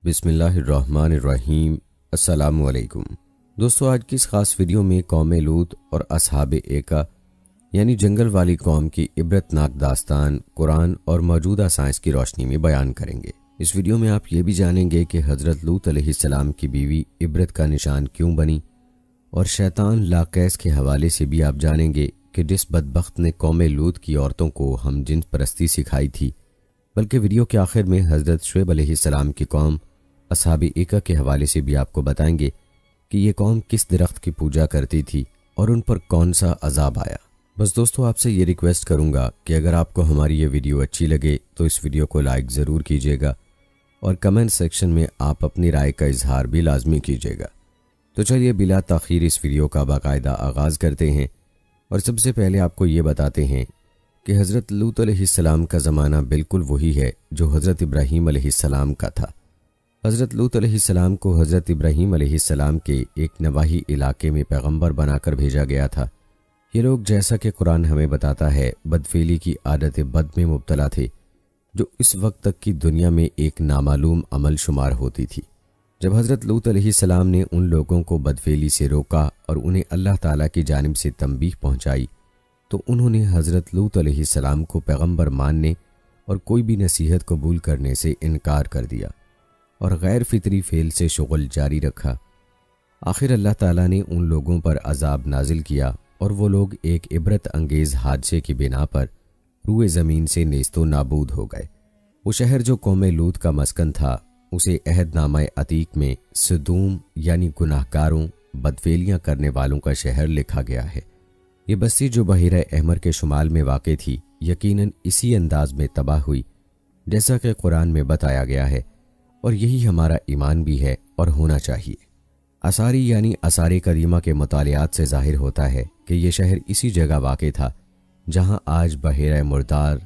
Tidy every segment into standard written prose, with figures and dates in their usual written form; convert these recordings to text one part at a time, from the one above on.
بسم اللہ الرحمن الرحیم۔ السلام علیکم دوستو، آج کی اس خاص ویڈیو میں قوم لوط اور اصحاب ایکا یعنی جنگل والی قوم کی عبرتناک داستان قرآن اور موجودہ سائنس کی روشنی میں بیان کریں گے۔ اس ویڈیو میں آپ یہ بھی جانیں گے کہ حضرت لوط علیہ السلام کی بیوی عبرت کا نشان کیوں بنی، اور شیطان لاقیس کے حوالے سے بھی آپ جانیں گے کہ جس بدبخت نے قوم لوط کی عورتوں کو ہم جنس پرستی سکھائی تھی، بلکہ ویڈیو کے آخر میں حضرت شعیب علیہ السلام کی قوم اصحاب ایکا کے حوالے سے بھی آپ کو بتائیں گے کہ یہ قوم کس درخت کی پوجا کرتی تھی اور ان پر کون سا عذاب آیا۔ بس دوستو، آپ سے یہ ریکویسٹ کروں گا کہ اگر آپ کو ہماری یہ ویڈیو اچھی لگے تو اس ویڈیو کو لائک ضرور کیجیے گا اور کمنٹ سیکشن میں آپ اپنی رائے کا اظہار بھی لازمی کیجیے گا۔ تو چلیے بلا تاخیر اس ویڈیو کا باقاعدہ آغاز کرتے ہیں، اور سب سے پہلے آپ کو یہ بتاتے ہیں کہ حضرت لوط علیہ السلام کا زمانہ بالکل وہی ہے جو حضرت ابراہیم علیہ السلام کا تھا۔ حضرت لوط علیہ السلام کو حضرت ابراہیم علیہ السلام کے ایک نواحی علاقے میں پیغمبر بنا کر بھیجا گیا تھا۔ یہ لوگ، جیسا کہ قرآن ہمیں بتاتا ہے، بدفعلی کی عادت بد میں مبتلا تھے، جو اس وقت تک کی دنیا میں ایک نامعلوم عمل شمار ہوتی تھی۔ جب حضرت لوط علیہ السلام نے ان لوگوں کو بدفعلی سے روکا اور انہیں اللہ تعالیٰ کی جانب سے تنبیہ پہنچائی، تو انہوں نے حضرت لوط علیہ السلام کو پیغمبر ماننے اور کوئی بھی نصیحت قبول کرنے سے انکار کر دیا اور غیر فطری فعل سے شغل جاری رکھا۔ آخر اللہ تعالیٰ نے ان لوگوں پر عذاب نازل کیا اور وہ لوگ ایک عبرت انگیز حادثے کی بنا پر روئے زمین سے نیست و نابود ہو گئے۔ وہ شہر جو قوم لوط کا مسکن تھا، اسے عہد نامہ عتیق میں سدوم یعنی گناہکاروں، بدفعلیاں کرنے والوں کا شہر لکھا گیا ہے۔ یہ بستی جو بحیرہ احمر کے شمال میں واقع تھی، یقیناً اسی انداز میں تباہ ہوئی جیسا کہ قرآن میں بتایا گیا ہے، اور یہی ہمارا ایمان بھی ہے اور ہونا چاہیے۔ آثاری یعنی آثار قدیمہ کے مطالعات سے ظاہر ہوتا ہے کہ یہ شہر اسی جگہ واقع تھا جہاں آج بحیرہ مردار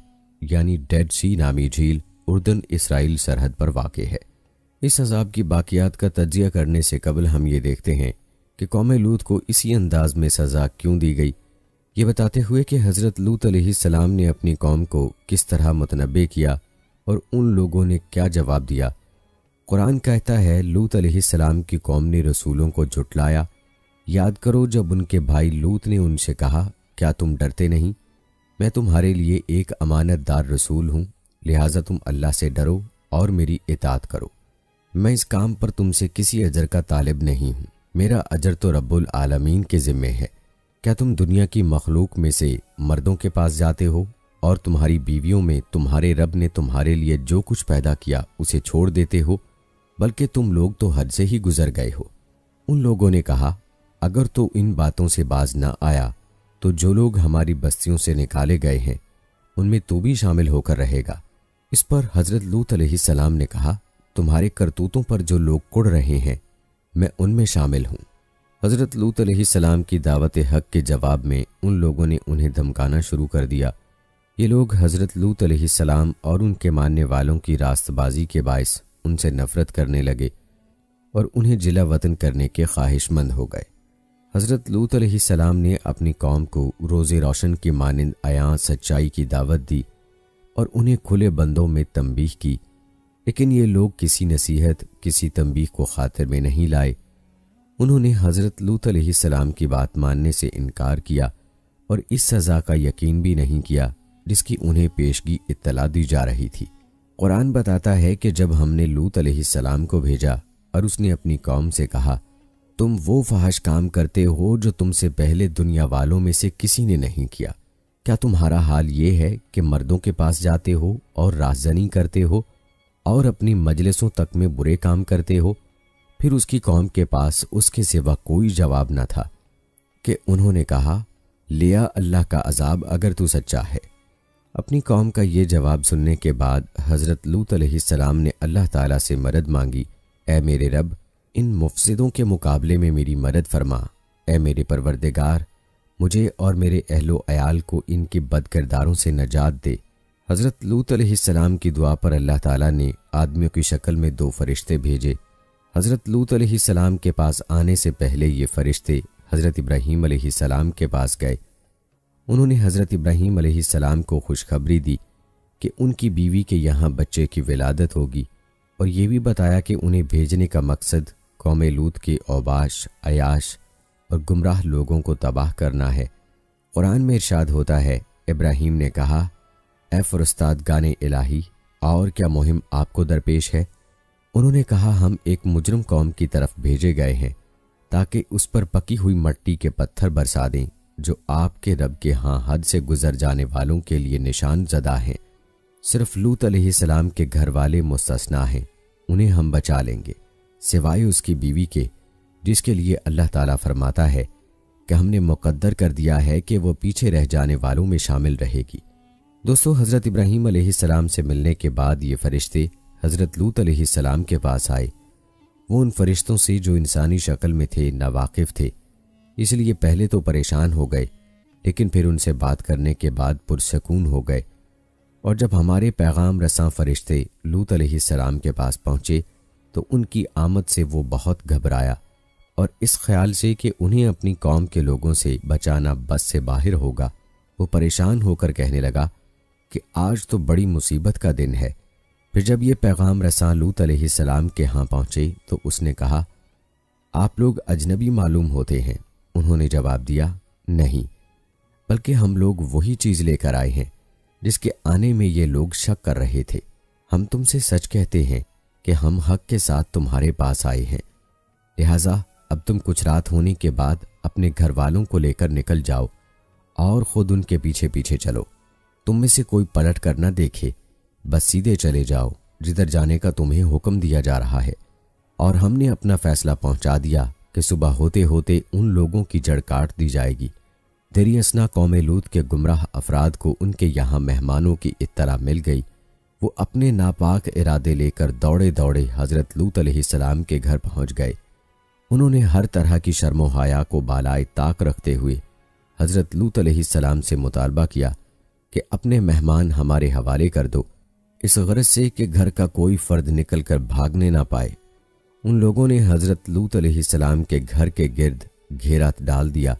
یعنی ڈیڈ سی نامی جھیل اردن اسرائیل سرحد پر واقع ہے۔ اس عذاب کی باقیات کا تجزیہ کرنے سے قبل ہم یہ دیکھتے ہیں کہ قوم لوط کو اسی انداز میں سزا کیوں دی گئی، یہ بتاتے ہوئے کہ حضرت لوط علیہ السلام نے اپنی قوم کو کس طرح متنبع کیا اور ان لوگوں نے کیا جواب دیا۔ قرآن کہتا ہے، لوط علیہ السلام کی قوم نے رسولوں کو جھٹلایا۔ یاد کرو جب ان کے بھائی لوط نے ان سے کہا، کیا تم ڈرتے نہیں؟ میں تمہارے لیے ایک امانت دار رسول ہوں، لہٰذا تم اللہ سے ڈرو اور میری اطاعت کرو۔ میں اس کام پر تم سے کسی اجر کا طالب نہیں ہوں، میرا اجر تو رب العالمین کے ذمے ہے۔ کیا تم دنیا کی مخلوق میں سے مردوں کے پاس جاتے ہو اور تمہاری بیویوں میں تمہارے رب نے تمہارے لیے جو کچھ پیدا کیا اسے چھوڑ دیتے ہو؟ بلکہ تم لوگ تو حد سے ہی گزر گئے ہو۔ ان لوگوں نے کہا، اگر تو ان باتوں سے باز نہ آیا تو جو لوگ ہماری بستیوں سے نکالے گئے ہیں ان میں تو بھی شامل ہو کر رہے گا۔ اس پر حضرت لوط علیہ السلام نے کہا، تمہارے کرتوتوں پر جو لوگ کڑ رہے ہیں میں ان میں شامل ہوں۔ حضرت لوط علیہ السلام کی دعوت حق کے جواب میں ان لوگوں نے انہیں دھمکانا شروع کر دیا۔ یہ لوگ حضرت لوط علیہ السلام اور ان کے ماننے والوں کی راست بازی کے باعث ان سے نفرت کرنے لگے اور انہیں جلا وطن کرنے کے خواہش مند ہو گئے۔ حضرت لوط علیہ السلام نے اپنی قوم کو روز روشن کی مانند عیاں سچائی کی دعوت دی اور انہیں کھلے بندوں میں تنبیہ کی، لیکن یہ لوگ کسی نصیحت، کسی تنبیہ کو خاطر میں نہیں لائے۔ انہوں نے حضرت لوط علیہ السلام کی بات ماننے سے انکار کیا اور اس سزا کا یقین بھی نہیں کیا جس کی انہیں پیشگی اطلاع دی جا رہی تھی۔ قرآن بتاتا ہے کہ جب ہم نے لوط علیہ السلام کو بھیجا اور اس نے اپنی قوم سے کہا، تم وہ فحش کام کرتے ہو جو تم سے پہلے دنیا والوں میں سے کسی نے نہیں کیا۔ کیا تمہارا حال یہ ہے کہ مردوں کے پاس جاتے ہو اور رازدنی کرتے ہو اور اپنی مجلسوں تک میں برے کام کرتے ہو؟ پھر اس کی قوم کے پاس اس کے سوا کوئی جواب نہ تھا کہ انہوں نے کہا، لیا اللہ کا عذاب اگر تو سچا ہے۔ اپنی قوم کا یہ جواب سننے کے بعد حضرت لوط علیہ السلام نے اللہ تعالیٰ سے مدد مانگی، اے میرے رب، ان مفسدوں کے مقابلے میں میری مدد فرما۔ اے میرے پروردگار، مجھے اور میرے اہل و عیال کو ان کے بد کرداروں سے نجات دے۔ حضرت لوط علیہ السلام کی دعا پر اللہ تعالیٰ نے آدمیوں کی شکل میں 2 فرشتے بھیجے۔ حضرت لوط علیہ السلام کے پاس آنے سے پہلے یہ فرشتے حضرت ابراہیم علیہ السلام کے پاس گئے۔ انہوں نے حضرت ابراہیم علیہ السلام کو خوشخبری دی کہ ان کی بیوی کے یہاں بچے کی ولادت ہوگی اور یہ بھی بتایا کہ انہیں بھیجنے کا مقصد قوم لوط کے اوباش، عیاش اور گمراہ لوگوں کو تباہ کرنا ہے۔ قرآن میں ارشاد ہوتا ہے، ابراہیم نے کہا، اے فرستادگان الہی، اور کیا مہم آپ کو درپیش ہے؟ انہوں نے کہا، ہم ایک مجرم قوم کی طرف بھیجے گئے ہیں تاکہ اس پر پکی ہوئی مٹی کے پتھر برسا دیں جو آپ کے رب کے ہاں حد سے گزر جانے والوں کے لیے نشان زدہ ہیں۔ صرف لوط علیہ السلام کے گھر والے مستثنا ہیں، انہیں ہم بچا لیں گے سوائے اس کی بیوی کے، جس کے لیے اللہ تعالیٰ فرماتا ہے کہ ہم نے مقدر کر دیا ہے کہ وہ پیچھے رہ جانے والوں میں شامل رہے گی۔ دوستو، حضرت ابراہیم علیہ السلام سے ملنے کے بعد یہ فرشتے حضرت لوط علیہ السلام کے پاس آئے۔ وہ ان فرشتوں سے جو انسانی شکل میں تھے ناواقف تھے، اس لیے پہلے تو پریشان ہو گئے، لیکن پھر ان سے بات کرنے کے بعد پرسکون ہو گئے۔ اور جب ہمارے پیغام رساں فرشتے لوط علیہ السلام کے پاس پہنچے تو ان کی آمد سے وہ بہت گھبرایا، اور اس خیال سے کہ انہیں اپنی قوم کے لوگوں سے بچانا بس سے باہر ہوگا، وہ پریشان ہو کر کہنے لگا کہ آج تو بڑی مصیبت کا دن ہے۔ پھر جب یہ پیغام رساں لوط علیہ السلام کے ہاں پہنچے تو اس نے کہا، آپ لوگ اجنبی معلوم ہوتے ہیں؟ انہوں نے جواب دیا، نہیں، بلکہ ہم لوگ وہی چیز لے کر آئے ہیں جس کے آنے میں یہ لوگ شک کر رہے تھے۔ ہم تم سے سچ کہتے ہیں کہ ہم حق کے ساتھ تمہارے پاس آئے ہیں، لہٰذا اب تم کچھ رات ہونے کے بعد اپنے گھر والوں کو لے کر نکل جاؤ اور خود ان کے پیچھے پیچھے چلو۔ تم میں سے کوئی پلٹ کر نہ دیکھے، بس سیدھے چلے جاؤ جدھر جانے کا تمہیں حکم دیا جا رہا ہے۔ اور ہم نے اپنا فیصلہ پہنچا دیا کہ صبح ہوتے ہوتے ان لوگوں کی جڑ کاٹ دی جائے گی۔ دری اثنا قوم لوط کے گمراہ افراد کو ان کے یہاں مہمانوں کی اطلاع مل گئی۔ وہ اپنے ناپاک ارادے لے کر دوڑے دوڑے حضرت لوط علیہ السلام کے گھر پہنچ گئے۔ انہوں نے ہر طرح کی شرم و حیا کو بالائے طاق رکھتے ہوئے حضرت لوط علیہ السلام سے مطالبہ کیا کہ اپنے مہمان ہمارے حوالے کر دو، اس غرض سے کہ گھر کا کوئی فرد نکل کر بھاگنے نہ پائے۔ ان لوگوں نے حضرت لوط علیہ السلام کے گھر کے گرد گھیرا ڈال دیا۔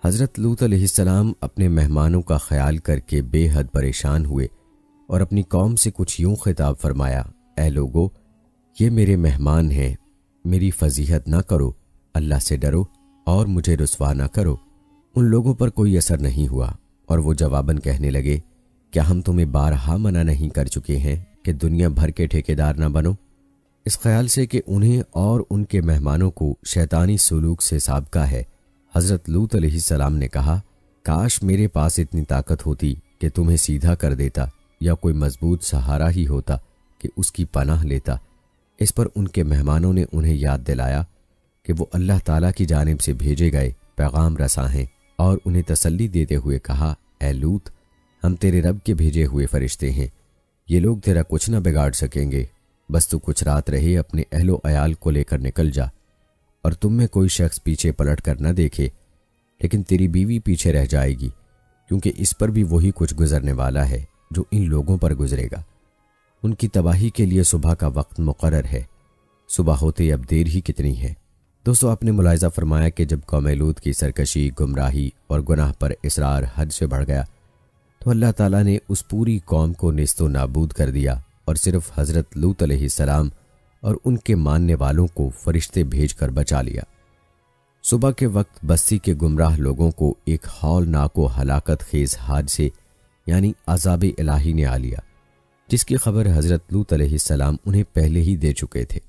حضرت لوط علیہ السلام اپنے مہمانوں کا خیال کر کے بے حد پریشان ہوئے اور اپنی قوم سے کچھ یوں خطاب فرمایا، اے لوگو، یہ میرے مہمان ہیں، میری فضیحت نہ کرو، اللہ سے ڈرو اور مجھے رسوا نہ کرو۔ ان لوگوں پر کوئی اثر نہیں ہوا اور وہ جواباً کہنے لگے، کیا ہم تمہیں بارہا منع نہیں کر چکے ہیں کہ دنیا بھر کے ٹھیکیدار نہ بنو؟ اس خیال سے کہ انہیں اور ان کے مہمانوں کو شیطانی سلوک سے سابقہ ہے، حضرت لوط علیہ السلام نے کہا، کاش میرے پاس اتنی طاقت ہوتی کہ تمہیں سیدھا کر دیتا، یا کوئی مضبوط سہارا ہی ہوتا کہ اس کی پناہ لیتا۔ اس پر ان کے مہمانوں نے انہیں یاد دلایا کہ وہ اللہ تعالیٰ کی جانب سے بھیجے گئے پیغام رساں ہیں، اور انہیں تسلی دیتے ہوئے کہا، اے لوط، ہم تیرے رب کے بھیجے ہوئے فرشتے ہیں، یہ لوگ تیرا کچھ نہ بگاڑ سکیں گے، بس تو کچھ رات رہے اپنے اہل و عیال کو لے کر نکل جا، اور تم میں کوئی شخص پیچھے پلٹ کر نہ دیکھے، لیکن تیری بیوی پیچھے رہ جائے گی، کیونکہ اس پر بھی وہی کچھ گزرنے والا ہے جو ان لوگوں پر گزرے گا۔ ان کی تباہی کے لیے صبح کا وقت مقرر ہے، صبح ہوتے اب دیر ہی کتنی ہے۔ دوستو، آپ نے ملاحظہ فرمایا کہ جب قوم لوط کی سرکشی، گمراہی اور گناہ پر اصرار حد سے بڑھ گیا تو اللہ تعالیٰ نے اس پوری قوم کو نیست و نابود کر دیا، اور صرف حضرت لوط علیہ السلام اور ان کے ماننے والوں کو فرشتے بھیج کر بچا لیا۔ صبح کے وقت بستی کے گمراہ لوگوں کو ایک ہولناک و ہلاکت خیز حادثے یعنی عذاب الہی نے آ لیا، جس کی خبر حضرت لوط علیہ السلام انہیں پہلے ہی دے چکے تھے،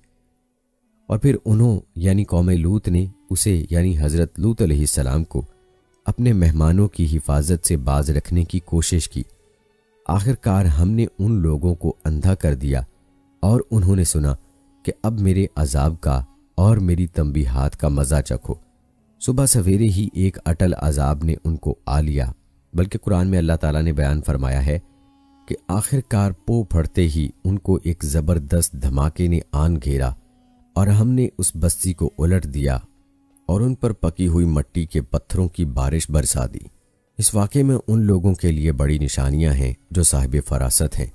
اور پھر انہوں یعنی قوم لوط نے اسے یعنی حضرت لوط علیہ السلام کو اپنے مہمانوں کی حفاظت سے باز رکھنے کی کوشش کی۔ آخر کار ہم نے ان لوگوں کو اندھا کر دیا، اور انہوں نے سنا کہ اب میرے عذاب کا اور میری تنبیہات کا مزہ چکھو۔ صبح سویرے ہی ایک اٹل عذاب نے ان کو آ لیا، بلکہ قرآن میں اللہ تعالیٰ نے بیان فرمایا ہے کہ آخر کار پو پھڑتے ہی ان کو ایک زبردست دھماکے نے آن گھیرا، اور ہم نے اس بستی کو الٹ دیا اور ان پر پکی ہوئی مٹی کے پتھروں کی بارش برسا دی۔ اس واقعے میں ان لوگوں کے لیے بڑی نشانیاں ہیں جو صاحب فراست ہیں،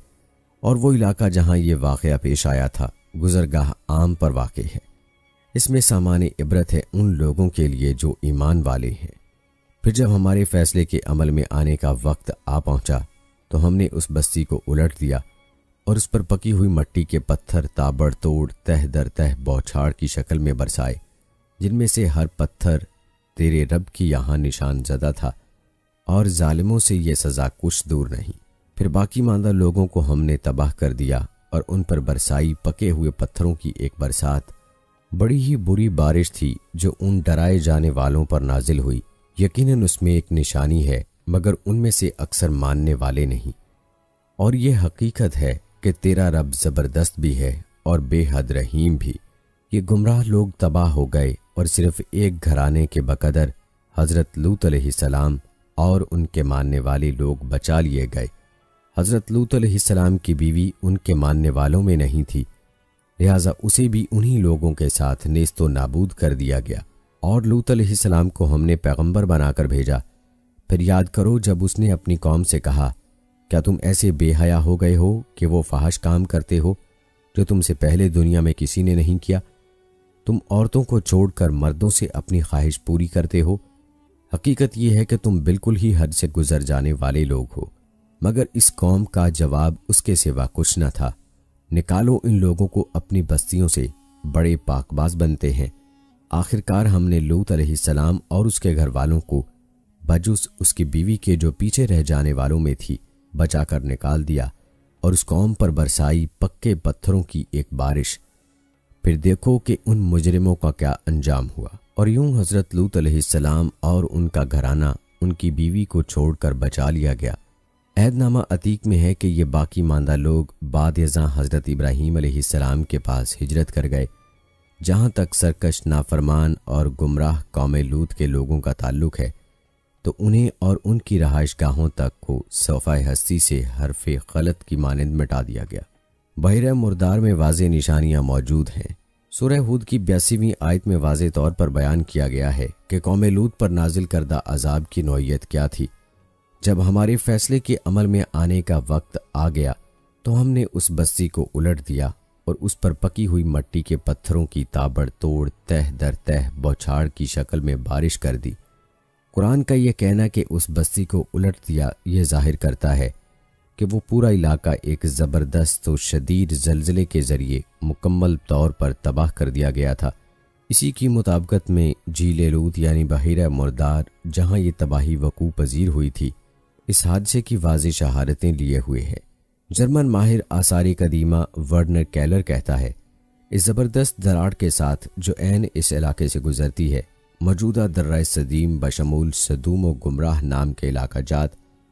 اور وہ علاقہ جہاں یہ واقعہ پیش آیا تھا گزرگاہ عام پر واقع ہے۔ اس میں سامان عبرت ہے ان لوگوں کے لیے جو ایمان والے ہیں۔ پھر جب ہمارے فیصلے کے عمل میں آنے کا وقت آ پہنچا تو ہم نے اس بستی کو الٹ دیا اور اس پر پکی ہوئی مٹی کے پتھر تابڑ توڑ تہ در تہ بوچھاڑ کی شکل میں برسائے، جن میں سے ہر پتھر تیرے رب کی یہاں نشان زدہ تھا، اور ظالموں سے یہ سزا کچھ دور نہیں۔ پھر باقی ماندہ لوگوں کو ہم نے تباہ کر دیا اور ان پر برسائی پکے ہوئے پتھروں کی ایک برسات، بڑی ہی بری بارش تھی جو ان ڈرائے جانے والوں پر نازل ہوئی۔ یقیناً اس میں ایک نشانی ہے، مگر ان میں سے اکثر ماننے والے نہیں۔ اور یہ حقیقت ہے کہ تیرا رب زبردست بھی ہے اور بے حد رحیم بھی۔ یہ گمراہ لوگ تباہ ہو گئے اور صرف ایک گھرانے کے بقدر حضرت لوط علیہ السلام اور ان کے ماننے والے لوگ بچا لیے گئے۔ حضرت لوط علیہ السلام کی بیوی ان کے ماننے والوں میں نہیں تھی، لہٰذا اسے بھی انہی لوگوں کے ساتھ نیست و نابود کر دیا گیا۔ اور لوط علیہ السلام کو ہم نے پیغمبر بنا کر بھیجا۔ پھر یاد کرو جب اس نے اپنی قوم سے کہا، کیا تم ایسے بے حیا ہو گئے ہو کہ وہ فحش کام کرتے ہو جو تم سے پہلے دنیا میں کسی نے نہیں کیا؟ تم عورتوں کو چھوڑ کر مردوں سے اپنی خواہش پوری کرتے ہو۔ حقیقت یہ ہے کہ تم بالکل ہی حد سے گزر جانے والے لوگ ہو۔ مگر اس قوم کا جواب اس کے سوا کچھ نہ تھا۔ نکالو ان لوگوں کو اپنی بستیوں سے، بڑے پاک باز بنتے ہیں۔ آخرکار ہم نے لوط علیہ السلام اور اس کے گھر والوں کو بجز اس کی بیوی کے جو پیچھے رہ جانے والوں میں تھی بچا کر نکال دیا، اور اس قوم پر برسائی پکے پتھروں کی ایک بارش۔ پھر دیکھو کہ ان مجرموں کا کیا انجام ہوا۔ اور یوں حضرت لوط علیہ السلام اور ان کا گھرانہ ان کی بیوی کو چھوڑ کر بچا لیا گیا۔ عہد نامہ عتیق میں ہے کہ یہ باقی ماندہ لوگ بعد ازاں حضرت ابراہیم علیہ السلام کے پاس ہجرت کر گئے۔ جہاں تک سرکش نافرمان اور گمراہ قوم لوط کے لوگوں کا تعلق ہے تو انہیں اور ان کی رہائش گاہوں تک کو صفحہ ہستی سے حرف غلط کی مانند مٹا دیا گیا۔ بحیرہ مردار میں واضح نشانیاں موجود ہیں۔ سورہ ہود کی 82ویں آیت میں واضح طور پر بیان کیا گیا ہے کہ قوم لوط پر نازل کردہ عذاب کی نوعیت کیا تھی۔ جب ہمارے فیصلے کے عمل میں آنے کا وقت آ گیا تو ہم نے اس بستی کو الٹ دیا اور اس پر پکی ہوئی مٹی کے پتھروں کی تابڑ توڑ تہ در تہ بوچھاڑ کی شکل میں بارش کر دی۔ قرآن کا یہ کہنا کہ اس بستی کو الٹ دیا یہ ظاہر کرتا ہے کہ وہ پورا علاقہ ایک زبردست و شدید زلزلے کے ذریعے مکمل طور پر تباہ کر دیا گیا تھا۔ اسی کی مطابقت میں جھیل لوط یعنی بحیرہ مردار جہاں یہ تباہی وقوع پذیر ہوئی تھی، اس حادثے کی واضح شہادتیں لیے ہوئے ہے۔ جرمن ماہر آثار قدیمہ ورنر کیلر کہتا ہے، اس زبردست دراڑ کے ساتھ جو عین اس علاقے سے گزرتی ہے، موجودہ درہ صدیم بشمول صدوم و گمراہ نام کے علاقہ جات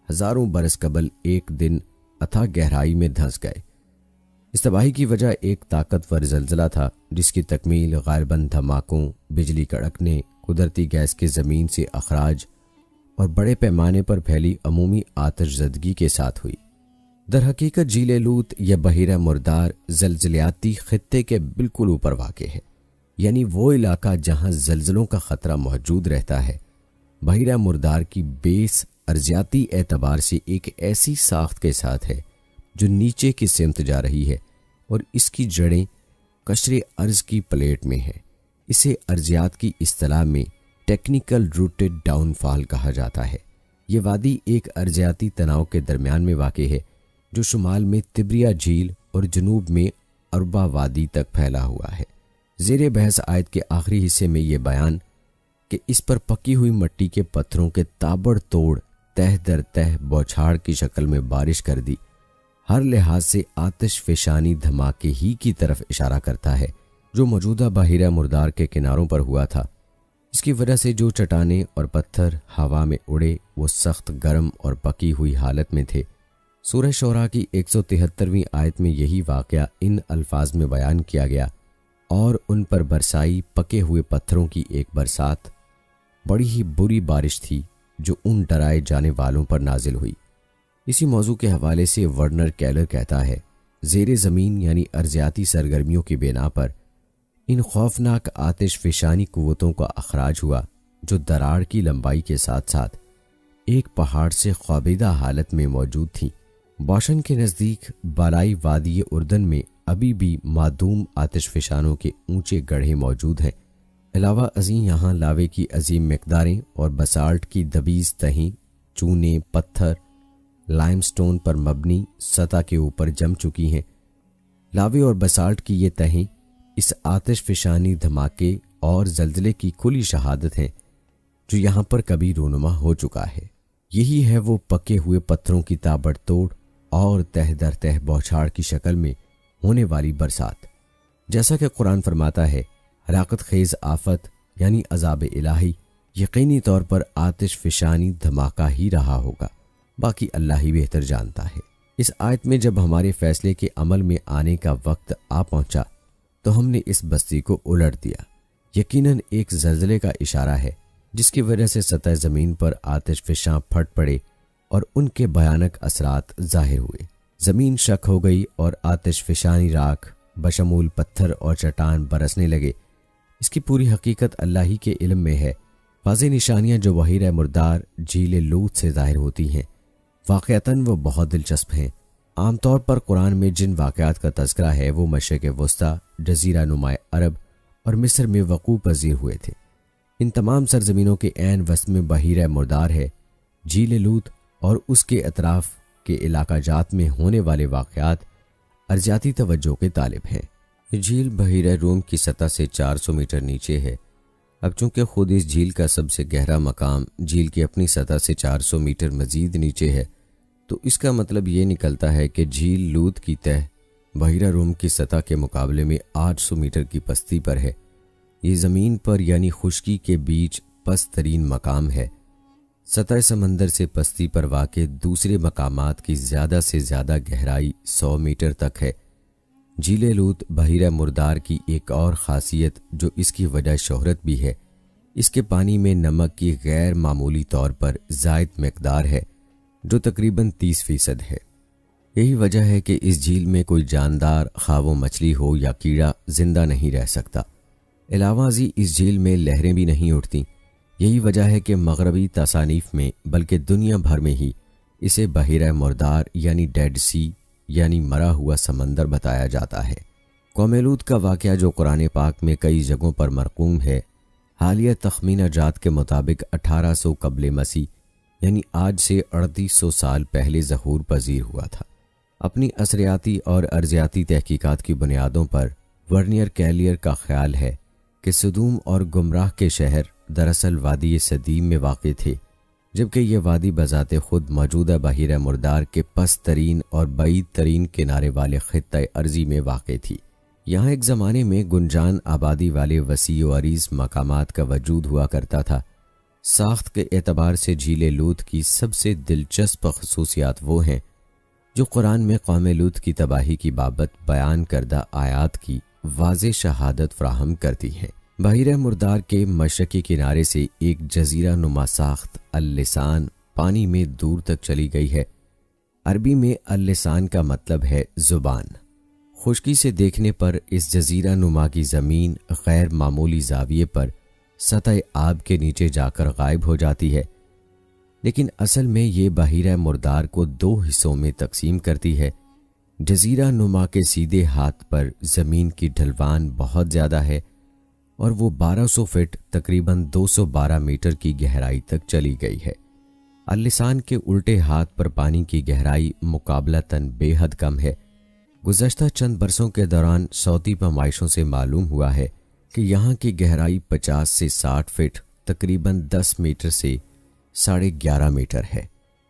ہزاروں برس قبل ایک دن اتھاہ گہرائی میں دھنس گئے۔ اس تباہی کی وجہ ایک طاقتور زلزلہ تھا جس کی تکمیل غالباً دھماکوں، بجلی کڑکنے، قدرتی گیس کے زمین سے اخراج اور بڑے پیمانے پر پھیلی عمومی آتش زدگی کے ساتھ ہوئی۔ در حقیقت جھیل لوط یا بحیرہ مردار زلزلیاتی خطے کے بالکل اوپر واقع ہے، یعنی وہ علاقہ جہاں زلزلوں کا خطرہ موجود رہتا ہے۔ بحیرہ مردار کی بیس ارضیاتی اعتبار سے ایک ایسی ساخت کے ساتھ ہے جو نیچے کی سمت جا رہی ہے اور اس کی جڑیں قشر ارض کی پلیٹ میں ہے۔ اسے ارضیات کی اصطلاح میں ٹیکنیکل روٹڈ ڈاؤن فال کہا جاتا ہے۔ یہ وادی ایک ارضیاتی تناؤ کے درمیان میں واقع ہے جو شمال میں تبریہ جھیل اور جنوب میں اربا وادی تک پھیلا ہوا ہے۔ زیر بحث آیت کے آخری حصے میں یہ بیان کہ اس پر پکی ہوئی مٹی کے پتھروں کے تابڑ توڑ تہ در تہ بوچھاڑ کی شکل میں بارش کر دی، ہر لحاظ سے آتش فشانی دھماکے ہی کی طرف اشارہ کرتا ہے جو موجودہ بحیرہ مردار کے کناروں پر ہوا تھا۔ اس کی وجہ سے جو چٹانیں اور پتھر ہوا میں اڑے وہ سخت گرم اور پکی ہوئی حالت میں تھے۔ سورہ شعراء کی 173ویں آیت میں یہی واقعہ ان الفاظ میں بیان کیا گیا، اور ان پر برسائی پکے ہوئے پتھروں کی ایک برسات، بڑی ہی بری بارش تھی جو ان ڈرائے جانے والوں پر نازل ہوئی۔ اسی موضوع کے حوالے سے ورنر کیلر کہتا ہے، زیر زمین یعنی ارضیاتی سرگرمیوں کی بنا پر ان خوفناک آتش فشانی قوتوں کا اخراج ہوا جو دراڑ کی لمبائی کے ساتھ ساتھ ایک پہاڑ سے خوابیدہ حالت میں موجود تھیں۔ بوشن کے نزدیک بالائی وادی اردن میں ابھی بھی معدوم آتش فشانوں کے اونچے گڑھے موجود ہیں۔ علاوہ ازیں یہاں لاوے کی عظیم مقداریں اور بسالٹ کی دبیز تہیں، چونے، پتھر، لائم سٹون پر مبنی سطح کے اوپر جم چکی ہیں۔ لاوے اور بسالٹ کی یہ تہیں اس آتش فشانی دھماکے اور زلزلے کی کھلی شہادت ہیں جو یہاں پر کبھی رونما ہو چکا ہے۔ یہی ہے وہ پکے ہوئے پتھروں کی تابڑ توڑ اور تہ در تہ بوچھاڑ کی شکل میں ہونے والی برسات۔ جیسا کہ قرآن فرماتا ہے، ہلاکت خیز آفت یعنی عذاب الہی یقینی طور پر آتش فشانی دھماکہ ہی رہا ہوگا، باقی اللہ ہی بہتر جانتا ہے۔ اس آیت میں جب ہمارے فیصلے کے عمل میں آنے کا وقت آ پہنچا تو ہم نے اس بستی کو الٹ دیا۔ یقیناً ایک زلزلے کا اشارہ ہے جس کی وجہ سے سطح زمین پر آتش فشاں پھٹ پڑے اور ان کے بھیانک اثرات ظاہر ہوئے۔ زمین شک ہو گئی اور آتش فشانی راکھ بشمول پتھر اور چٹان برسنے لگے۔ اس کی پوری حقیقت اللہ ہی کے علم میں ہے۔ واضح نشانیاں جو بحیرہ مردار جھیل لوط سے ظاہر ہوتی ہیں واقعتاً وہ بہت دلچسپ ہیں۔ عام طور پر قرآن میں جن واقعات کا تذکرہ ہے وہ مشرق وسطیٰ، جزیرہ نما عرب اور مصر میں وقوع پذیر ہوئے تھے۔ ان تمام سرزمینوں کے عین وسط میں بحیرہ مردار ہے۔ جھیل لوط اور اس کے اطراف کے علاقہ جات میں ہونے والے واقعات ارضیاتی توجہ کے طالب ہیں۔ یہ جھیل بحیرہ روم کی سطح سے 400 میٹر نیچے ہے۔ اب چونکہ خود اس جھیل کا سب سے گہرا مقام جھیل کی اپنی سطح سے 400 میٹر مزید نیچے ہے، تو اس کا مطلب یہ نکلتا ہے کہ جھیل لوط کی تہ بحیرہ روم کی سطح کے مقابلے میں 800 میٹر کی پستی پر ہے۔ یہ زمین پر یعنی خشکی کے بیچ پست ترین مقام ہے۔ سطح سمندر سے پستی پر واقع دوسرے مقامات کی زیادہ سے زیادہ گہرائی 100 میٹر تک ہے۔ جھیل لوط بحیرہ مردار کی ایک اور خاصیت جو اس کی وجہ شہرت بھی ہے، اس کے پانی میں نمک کی غیر معمولی طور پر زائد مقدار ہے جو تقریباً 30% ہے۔ یہی وجہ ہے کہ اس جھیل میں کوئی جاندار خواہ وہ مچھلی ہو یا کیڑا زندہ نہیں رہ سکتا۔ علاوہ ازیں اس جھیل میں لہریں بھی نہیں اٹھتیں۔ یہی وجہ ہے کہ مغربی تصانیف میں بلکہ دنیا بھر میں ہی اسے بحیرہ مردار یعنی ڈیڈ سی یعنی مرا ہوا سمندر بتایا جاتا ہے۔ قوم لوط کا واقعہ جو قرآن پاک میں کئی جگہوں پر مرقوم ہے، حالیہ تخمینہ جات کے مطابق 1800 قبل مسیح یعنی آج سے 3800 سال پہلے ظہور پذیر ہوا تھا۔ اپنی اثریاتی اور ارضیاتی تحقیقات کی بنیادوں پر ورنیئر کیلیئر کا خیال ہے کہ سدوم اور گمراہ کے شہر دراصل وادی سدیم میں واقع تھے، جبکہ یہ وادی بذات خود موجودہ بحیرہ مردار کے پست ترین اور بعید ترین کنارے والے خطہ ارضی میں واقع تھی۔ یہاں ایک زمانے میں گنجان آبادی والے وسیع و عریض مقامات کا وجود ہوا کرتا تھا۔ ساخت کے اعتبار سے جھیل لوط کی سب سے دلچسپ خصوصیات وہ ہیں جو قرآن میں قوم لوط کی تباہی کی بابت بیان کردہ آیات کی واضح شہادت فراہم کرتی ہیں۔ بحیرہ مردار کے مشرقی کنارے سے ایک جزیرہ نما ساخت اللسان پانی میں دور تک چلی گئی ہے۔ عربی میں اللسان کا مطلب ہے زبان۔ خشکی سے دیکھنے پر اس جزیرہ نما کی زمین غیر معمولی زاویے پر سطح آب کے نیچے جا کر غائب ہو جاتی ہے، لیکن اصل میں یہ بحیرہ مردار کو 2 حصوں میں تقسیم کرتی ہے۔ جزیرہ نما کے سیدھے ہاتھ پر زمین کی ڈھلوان بہت زیادہ ہے اور وہ 1200 فٹ تقریباً 212 میٹر کی گہرائی تک چلی گئی ہے۔ اللسان کے الٹے ہاتھ پر پانی کی گہرائی مقابلتاً بے حد کم ہے۔ گزشتہ چند برسوں کے دوران صوتی پیمائشوں سے معلوم ہوا ہے کہ یہاں کی گہرائی 50 سے 60 فٹ تقریباً 10 میٹر سے 11.5 میٹر ہے۔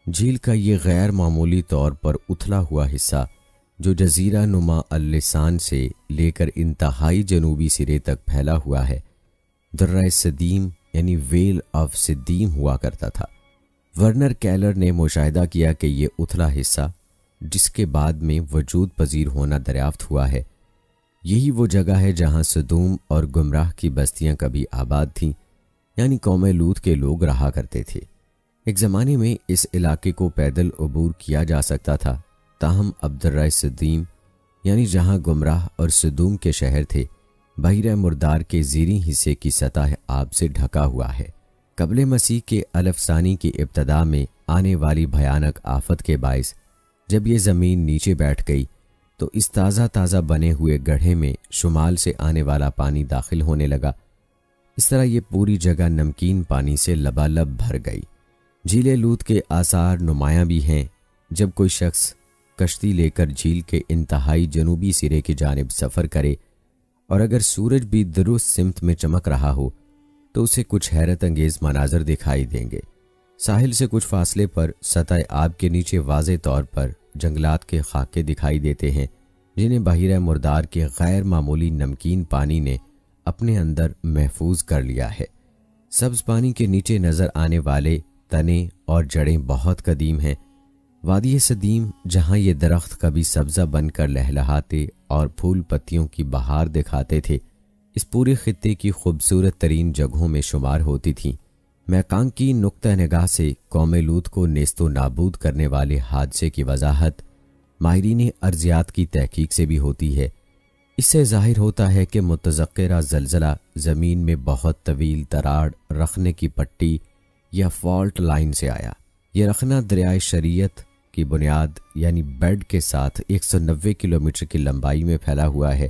جھیل کا یہ غیر معمولی طور پر اتھلا ہوا حصہ جو جزیرہ نما اللسان سے لے کر انتہائی جنوبی سرے تک پھیلا ہوا ہے، درہ سدیم یعنی ویل آف سدیم ہوا کرتا تھا۔ ورنر کیلر نے مشاہدہ کیا کہ یہ اتھلا حصہ جس کے بعد میں وجود پذیر ہونا دریافت ہوا ہے، یہی وہ جگہ ہے جہاں سدوم اور گمراہ کی بستیاں کبھی آباد تھیں، یعنی قوم لوط کے لوگ رہا کرتے تھے۔ ایک زمانے میں اس علاقے کو پیدل عبور کیا جا سکتا تھا، تاہم اب درہ سدیم یعنی جہاں گمراہ اور سدوم کے شہر تھے، بحیرہ مردار کے زیریں حصے کی سطح آب سے ڈھکا ہوا ہے۔ قبل مسیح کے الف ثانی کی ابتدا میں آنے والی بھیانک آفت کے باعث جب یہ زمین نیچے بیٹھ گئی تو اس تازہ بنے ہوئے گڑھے میں شمال سے آنے والا پانی داخل ہونے لگا۔ اس طرح یہ پوری جگہ نمکین پانی سے لبالب بھر گئی۔ جھیل لوط کے آثار نمایاں بھی ہیں۔ جب کوئی شخص کشتی لے کر جھیل کے انتہائی جنوبی سرے کی جانب سفر کرے اور اگر سورج بھی درست سمت میں چمک رہا ہو تو اسے کچھ حیرت انگیز مناظر دکھائی دیں گے۔ ساحل سے کچھ فاصلے پر سطح آب کے نیچے واضح طور پر جنگلات کے خاکے دکھائی دیتے ہیں جنہیں بحیرہ مردار کے غیر معمولی نمکین پانی نے اپنے اندر محفوظ کر لیا ہے۔ سبز پانی کے نیچے نظر آنے والے تنے اور جڑیں بہت قدیم ہیں۔ وادی صدیم جہاں یہ درخت کبھی سبزہ بن کر لہلہاتے اور پھول پتیوں کی بہار دکھاتے تھے، اس پورے خطے کی خوبصورت ترین جگہوں میں شمار ہوتی تھیں۔ میکانگ کی نقطہ نگاہ سے قوم لوط کو نیست و نابود کرنے والے حادثے کی وضاحت ماہرین ارضیات کی تحقیق سے بھی ہوتی ہے۔ اس سے ظاہر ہوتا ہے کہ متذکرہ زلزلہ زمین میں بہت طویل دراڑ رکھنے کی پٹی یا فالٹ لائن سے آیا۔ یہ رخنہ دریائے شریعت کی بنیاد یعنی بیڈ کے ساتھ 190 کلومیٹر کی لمبائی میں پھیلا ہوا ہے۔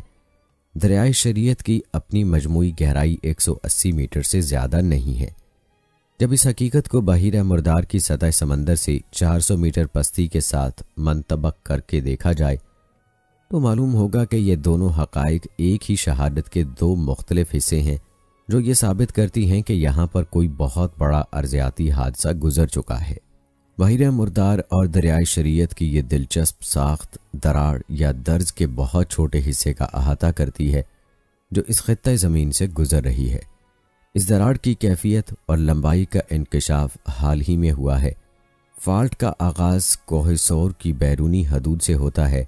دریائے شریعت کی اپنی مجموعی گہرائی 180 میٹر سے زیادہ نہیں ہے۔ جب اس حقیقت کو بحیرہ مردار کی سطح سمندر سے 400 میٹر پستی کے ساتھ منطبق کر کے دیکھا جائے تو معلوم ہوگا کہ یہ دونوں حقائق ایک ہی شہادت کے دو مختلف حصے ہیں، جو یہ ثابت کرتی ہیں کہ یہاں پر کوئی بہت بڑا ارضیاتی حادثہ گزر چکا ہے۔ بحیرہ مردار اور دریائے شریعت کی یہ دلچسپ ساخت دراڑ یا درز کے بہت چھوٹے حصے کا احاطہ کرتی ہے جو اس خطہ زمین سے گزر رہی ہے۔ اس دراڑ کی کیفیت اور لمبائی کا انکشاف حال ہی میں ہوا ہے۔ فالٹ کا آغاز کوہ سور کی بیرونی حدود سے ہوتا ہے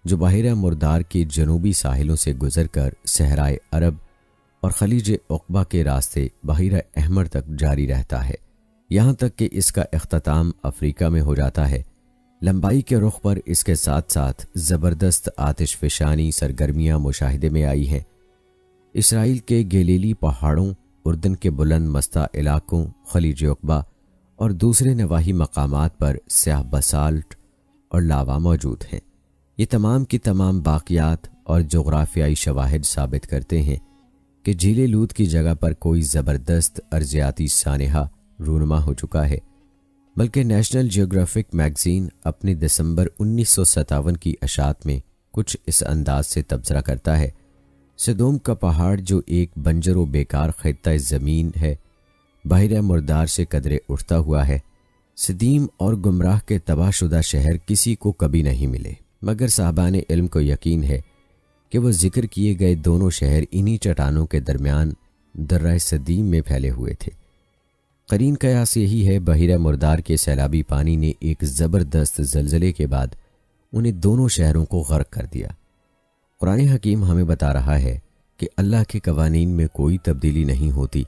جو بحیرہ مردار کے جنوبی ساحلوں سے گزر کر صحرائے عرب اور خلیج عقبہ کے راستے بحیرہ احمر تک جاری رہتا ہے، یہاں تک کہ اس کا اختتام افریقہ میں ہو جاتا ہے۔ لمبائی کے رخ پر اس کے ساتھ ساتھ زبردست آتش فشانی سرگرمیاں مشاہدے میں آئی ہیں۔ اسرائیل کے گلیلی پہاڑوں، اردن کے بلند مستہ علاقوں، خلیج عقبہ اور دوسرے نواحی مقامات پر سیاہ بسالٹ اور لاوا موجود ہیں۔ یہ تمام کی تمام باقیات اور جغرافیائی شواہد ثابت کرتے ہیں کہ جھیل لوط کی جگہ پر کوئی زبردست ارضیاتی سانحہ رونما ہو چکا ہے، بلکہ نیشنل جیوگرافک میگزین اپنے دسمبر 1957 کی اشاعت میں کچھ اس انداز سے تبصرہ کرتا ہے: سدوم کا پہاڑ جو ایک بنجر و بیکار خطہ زمین ہے، بحیرہ مردار سے قدرے اٹھتا ہوا ہے۔ سدیم اور گمراہ کے تباہ شدہ شہر کسی کو کبھی نہیں ملے، مگر صاحبان علم کو یقین ہے کہ وہ ذکر کیے گئے دونوں شہر انہی چٹانوں کے درمیان درہ سدیم میں پھیلے ہوئے تھے۔ قرین قیاس یہی ہے، بحیرہ مردار کے سیلابی پانی نے ایک زبردست زلزلے کے بعد انہیں دونوں شہروں کو غرق کر دیا۔ قرآن حکیم ہمیں بتا رہا ہے کہ اللہ کے قوانین میں کوئی تبدیلی نہیں ہوتی۔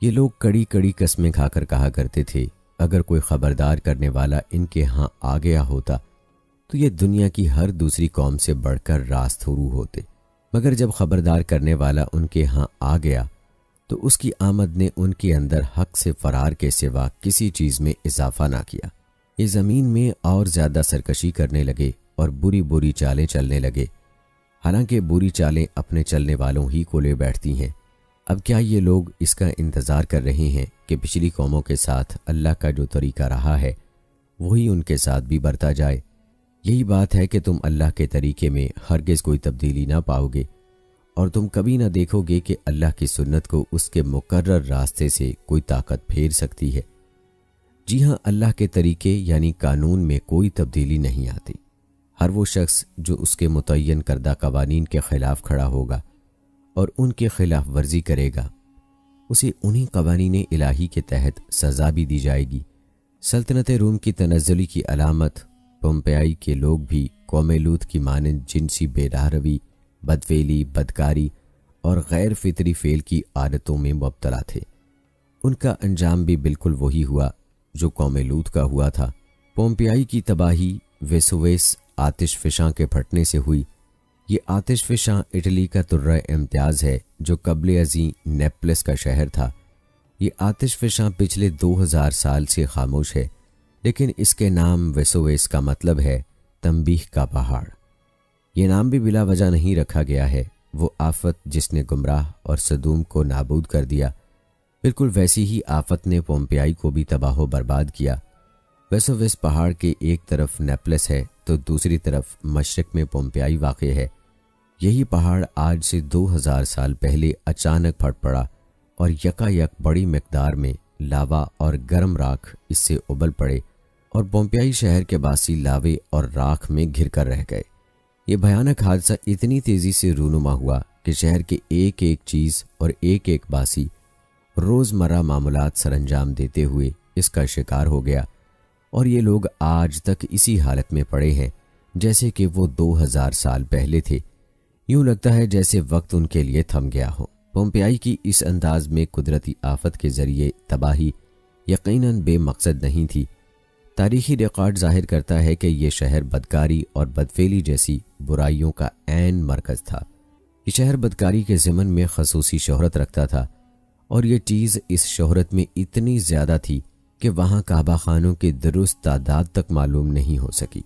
یہ لوگ کڑی کڑی قسمیں کھا کر کہا کرتے تھے اگر کوئی خبردار کرنے والا ان کے ہاں آ گیا ہوتا تو یہ دنیا کی ہر دوسری قوم سے بڑھ کر راستھرو ہوتے، مگر جب خبردار کرنے والا ان کے ہاں آ گیا تو اس کی آمد نے ان کے اندر حق سے فرار کے سوا کسی چیز میں اضافہ نہ کیا۔ یہ زمین میں اور زیادہ سرکشی کرنے لگے اور بری بری چالیں چلنے لگے، حالانکہ بری چالیں اپنے چلنے والوں ہی کو لے بیٹھتی ہیں۔ اب کیا یہ لوگ اس کا انتظار کر رہے ہیں کہ پچھلی قوموں کے ساتھ اللہ کا جو طریقہ رہا ہے وہی ان کے ساتھ بھی برتا جائے؟ یہی بات ہے کہ تم اللہ کے طریقے میں ہرگز کوئی تبدیلی نہ پاؤ گے، اور تم کبھی نہ دیکھو گے کہ اللہ کی سنت کو اس کے مقرر راستے سے کوئی طاقت پھیر سکتی ہے۔ جی ہاں، اللہ کے طریقے یعنی قانون میں کوئی تبدیلی نہیں آتی۔ ہر وہ شخص جو اس کے متعین کردہ قوانین کے خلاف کھڑا ہوگا اور ان کے خلاف ورزی کرے گا، اسے انہی قوانین الہی کے تحت سزا بھی دی جائے گی۔ سلطنت روم کی تنزلی کی علامت پومپیائی کے لوگ بھی قوم لوط کی مانند جنسی بے راہروی، بدفعلی، بدکاری اور غیر فطری فعل کی عادتوں میں مبتلا تھے۔ ان کا انجام بھی بالکل وہی ہوا جو قوم لوط کا ہوا تھا۔ پومپیائی کی تباہی ویسوویس آتش فشاں کے پھٹنے سے ہوئی۔ یہ آتش فشاں اٹلی کا ترہ امتیاز ہے جو قبل ازیں نیپلس کا شہر تھا۔ یہ آتش فشاں پچھلے 2000 سال سے خاموش ہے، لیکن اس کے نام ویسوویس کا مطلب ہے تنبیہ کا پہاڑ۔ یہ نام بھی بلا وجہ نہیں رکھا گیا ہے۔ وہ آفت جس نے گمراہ اور سدوم کو نابود کر دیا، بالکل ویسی ہی آفت نے پومپیائی کو بھی تباہ و برباد کیا۔ ویسووس پہاڑ کے ایک طرف نیپلس ہے تو دوسری طرف مشرق میں پومپیائی واقع ہے۔ یہی پہاڑ آج سے 2000 سال پہلے اچانک پھٹ پڑا اور یکا یک بڑی مقدار میں لاوا اور گرم راکھ اس سے ابل پڑے اور پومپیائی شہر کے باسی لاوے اور راکھ میں گھر کر رہ گئے۔ یہ بھیانک حادثہ اتنی تیزی سے رونما ہوا کہ شہر کے ایک ایک چیز اور ایک ایک باسی روزمرہ معاملات سر انجام دیتے ہوئے اس کا شکار ہو گیا، اور یہ لوگ آج تک اسی حالت میں پڑے ہیں جیسے کہ وہ 2000 سال پہلے تھے۔ یوں لگتا ہے جیسے وقت ان کے لیے تھم گیا ہو۔ پومپیائی کی اس انداز میں قدرتی آفت کے ذریعے تباہی یقیناً بے مقصد نہیں تھی۔ تاریخی ریکارڈ ظاہر کرتا ہے کہ یہ شہر بدکاری اور بدفعلی جیسی برائیوں کا عین مرکز تھا۔ یہ شہر بدکاری کے ضمن میں خصوصی شہرت رکھتا تھا، اور یہ چیز اس شہرت میں اتنی زیادہ تھی کہ وہاں کعبہ خانوں کی درست تعداد تک معلوم نہیں ہو سکی۔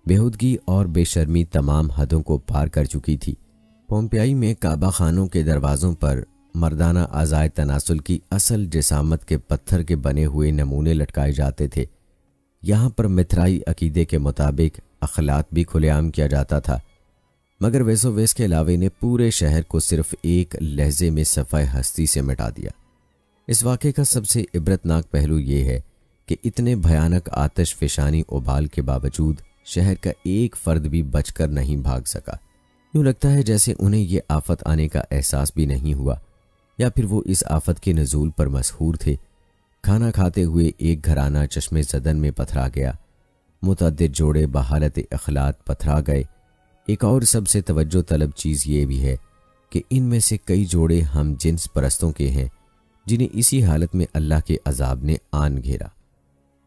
بےہودگی اور بے شرمی تمام حدوں کو پار کر چکی تھی۔ پومپیائی میں کعبہ خانوں کے دروازوں پر مردانہ اعضائے تناسل کی اصل جسامت کے پتھر کے بنے ہوئے نمونے لٹکائے جاتے تھے۔ یہاں پر متھرائی عقیدے کے مطابق اخلاط بھی کھلے عام کیا جاتا تھا، مگر ویسووس کے علاوے نے پورے شہر کو صرف ایک لہجے میں صفحہ ہستی سے مٹا دیا۔ اس واقعے کا سب سے عبرتناک پہلو یہ ہے کہ اتنے بھیانک آتش فشانی ابال کے باوجود شہر کا ایک فرد بھی بچ کر نہیں بھاگ سکا۔ یوں لگتا ہے جیسے انہیں یہ آفت آنے کا احساس بھی نہیں ہوا، یا پھر وہ اس آفت کے نزول پر مسحور تھے۔ کھانا کھاتے ہوئے ایک گھرانہ چشمے زدن میں پتھرا گیا، متعدد جوڑے بحالت اخلاط پتھرا گئے۔ ایک اور سب سے توجہ طلب چیز یہ بھی ہے کہ ان میں سے کئی جوڑے ہم جنس پرستوں کے ہیں جنہیں اسی حالت میں اللہ کے عذاب نے آن گھیرا۔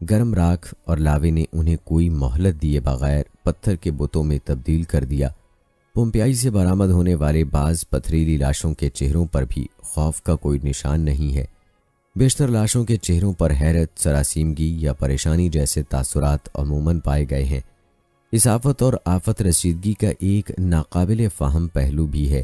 گرم راکھ اور لاوے نے انہیں کوئی مہلت دیے بغیر پتھر کے بتوں میں تبدیل کر دیا۔ پومپیائی سے برآمد ہونے والے بعض پتھریلی لاشوں کے چہروں پر بھی خوف کا کوئی نشان نہیں ہے۔ بیشتر لاشوں کے چہروں پر حیرت، سراسیمگی یا پریشانی جیسے تاثرات عموماً پائے گئے ہیں۔ اس آفت اور آفت رسیدگی کا ایک ناقابل فہم پہلو بھی ہے۔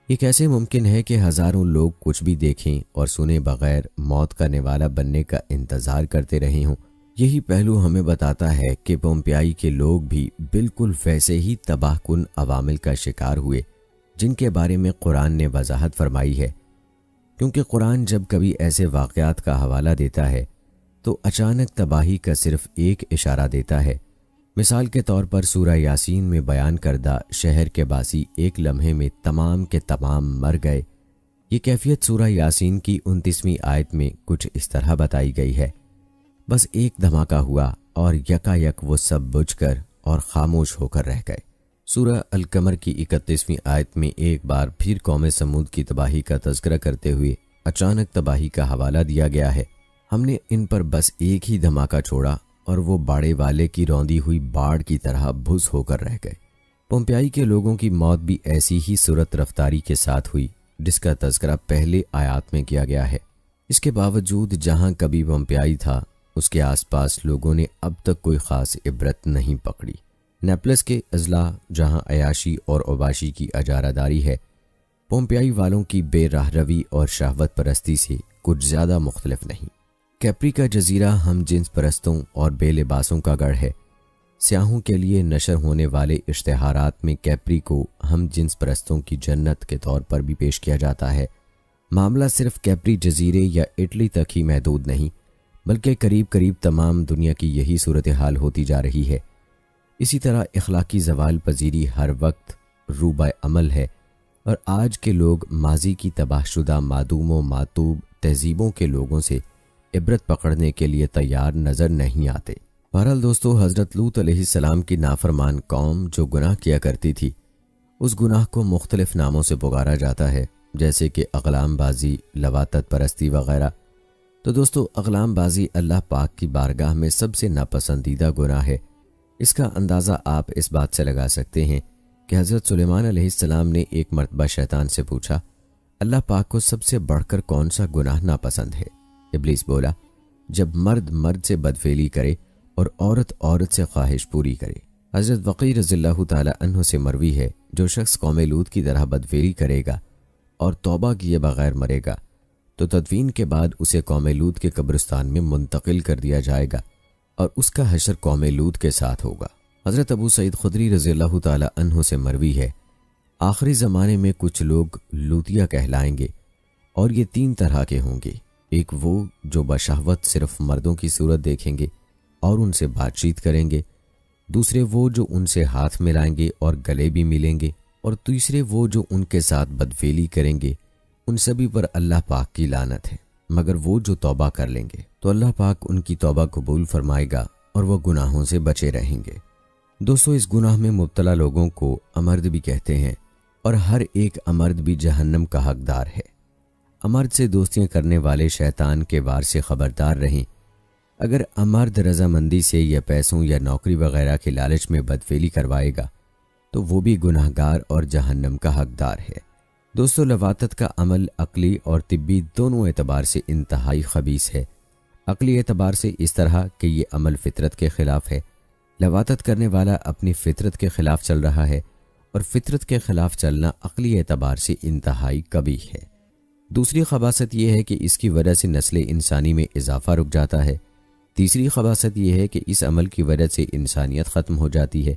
یہ کیسے ممکن ہے کہ ہزاروں لوگ کچھ بھی دیکھیں اور سنے بغیر موت کا نوالا بننے کا انتظار کرتے رہے ہوں؟ یہی پہلو ہمیں بتاتا ہے کہ پومپیائی کے لوگ بھی بالکل ویسے ہی تباہ کن عوامل کا شکار ہوئے جن کے بارے میں قرآن نے وضاحت فرمائی ہے، کیونکہ قرآن جب کبھی ایسے واقعات کا حوالہ دیتا ہے تو اچانک تباہی کا صرف ایک اشارہ دیتا ہے۔ مثال کے طور پر سورہ یاسین میں بیان کردہ شہر کے باسی ایک لمحے میں تمام کے تمام مر گئے۔ یہ کیفیت سورہ یاسین کی 29ویں آیت میں کچھ اس طرح بتائی گئی ہے: بس ایک دھماکہ ہوا اور یکا یک وہ سب بجھ کر اور خاموش ہو کر رہ گئے۔ سورہ القمر کی 31ویں آیت میں ایک بار پھر قوم سمود کی تباہی کا تذکرہ کرتے ہوئے اچانک تباہی کا حوالہ دیا گیا ہے: ہم نے ان پر بس ایک ہی دھماکہ چھوڑا اور وہ باڑے والے کی روندی ہوئی باڑ کی طرح بھس ہو کر رہ گئے۔ پومپیائی کے لوگوں کی موت بھی ایسی ہی سرعت رفتاری کے ساتھ ہوئی جس کا تذکرہ پہلے آیات میں کیا گیا ہے۔ اس کے باوجود جہاں کبھی پومپیائی تھا اس کے آس پاس لوگوں نے اب تک کوئی خاص عبرت نہیں پکڑی۔ نیپلس کے اضلاع جہاں عیاشی اور عباشی کی اجارہ داری ہے، پومپیائی والوں کی بے راہ روی اور شہوت پرستی سے کچھ زیادہ مختلف نہیں۔ کیپری کا جزیرہ ہم جنس پرستوں اور بے لباسوں کا گڑھ ہے۔ سیاحوں کے لیے نشر ہونے والے اشتہارات میں کیپری کو ہم جنس پرستوں کی جنت کے طور پر بھی پیش کیا جاتا ہے۔ معاملہ صرف کیپری جزیرے یا اٹلی تک ہی محدود نہیں، بلکہ قریب قریب تمام دنیا کی یہی صورتحال ہوتی جا رہی ہے۔ اسی طرح اخلاقی زوال پذیری ہر وقت روبہ عمل ہے، اور آج کے لوگ ماضی کی تباہ شدہ معدوم و معتوب تہذیبوں کے لوگوں سے عبرت پکڑنے کے لیے تیار نظر نہیں آتے۔ بہرحال دوستو، حضرت لوط علیہ السلام کی نافرمان قوم جو گناہ کیا کرتی تھی، اس گناہ کو مختلف ناموں سے پکارا جاتا ہے، جیسے کہ اقلام بازی، لواطت پرستی وغیرہ۔ تو دوستو، اقلام بازی اللہ پاک کی بارگاہ میں سب سے ناپسندیدہ گناہ ہے۔ اس کا اندازہ آپ اس بات سے لگا سکتے ہیں کہ حضرت سلیمان علیہ السلام نے ایک مرتبہ شیطان سے پوچھا، اللہ پاک کو سب سے بڑھ کر کون سا گناہ ناپسند ہے؟ ابلیس بولا، جب مرد مرد سے بدفعلی کرے اور عورت عورت سے خواہش پوری کرے۔ حضرت وقی رضی اللہ تعالی عنہ سے مروی ہے، جو شخص قوم لوط کی طرح بدفعلی کرے گا اور توبہ کیے بغیر مرے گا تو تدفین کے بعد اسے قوم لوط کے قبرستان میں منتقل کر دیا جائے گا، اور اس کا حشر قوم لوط کے ساتھ ہوگا۔ حضرت ابو سعید خدری رضی اللہ تعالی عنہ سے مروی ہے، آخری زمانے میں کچھ لوگ لوطیا کہلائیں گے، اور یہ 3 طرح کے ہوں گے۔ ایک وہ جو بشہوت صرف مردوں کی صورت دیکھیں گے اور ان سے بات چیت کریں گے، دوسرے وہ جو ان سے ہاتھ ملائیں گے اور گلے بھی ملیں گے، اور تیسرے وہ جو ان کے ساتھ بدفعلی کریں گے۔ ان سبھی پر اللہ پاک کی لعنت ہے، مگر وہ جو توبہ کر لیں گے تو اللہ پاک ان کی توبہ قبول فرمائے گا اور وہ گناہوں سے بچے رہیں گے۔ دوستو، اس گناہ میں مبتلا لوگوں کو امرد بھی کہتے ہیں، اور ہر ایک امرد بھی جہنم کا حقدار ہے۔ امرد سے دوستیاں کرنے والے شیطان کے وار سے خبردار رہیں۔ اگر امرد رضامندی سے یا پیسوں یا نوکری وغیرہ کے لالچ میں بدفعلی کروائے گا تو وہ بھی گناہگار اور جہنم کا حقدار ہے۔ دوستو، لواطت کا عمل عقلی اور طبی دونوں اعتبار سے انتہائی خبیث ہے۔ عقلی اعتبار سے اس طرح کہ یہ عمل فطرت کے خلاف ہے، لواطت کرنے والا اپنی فطرت کے خلاف چل رہا ہے، اور فطرت کے خلاف چلنا عقلی اعتبار سے انتہائی قبیح ہے۔ دوسری خباثت یہ ہے کہ اس کی وجہ سے نسل انسانی میں اضافہ رک جاتا ہے۔ تیسری خباثت یہ ہے کہ اس عمل کی وجہ سے انسانیت ختم ہو جاتی ہے۔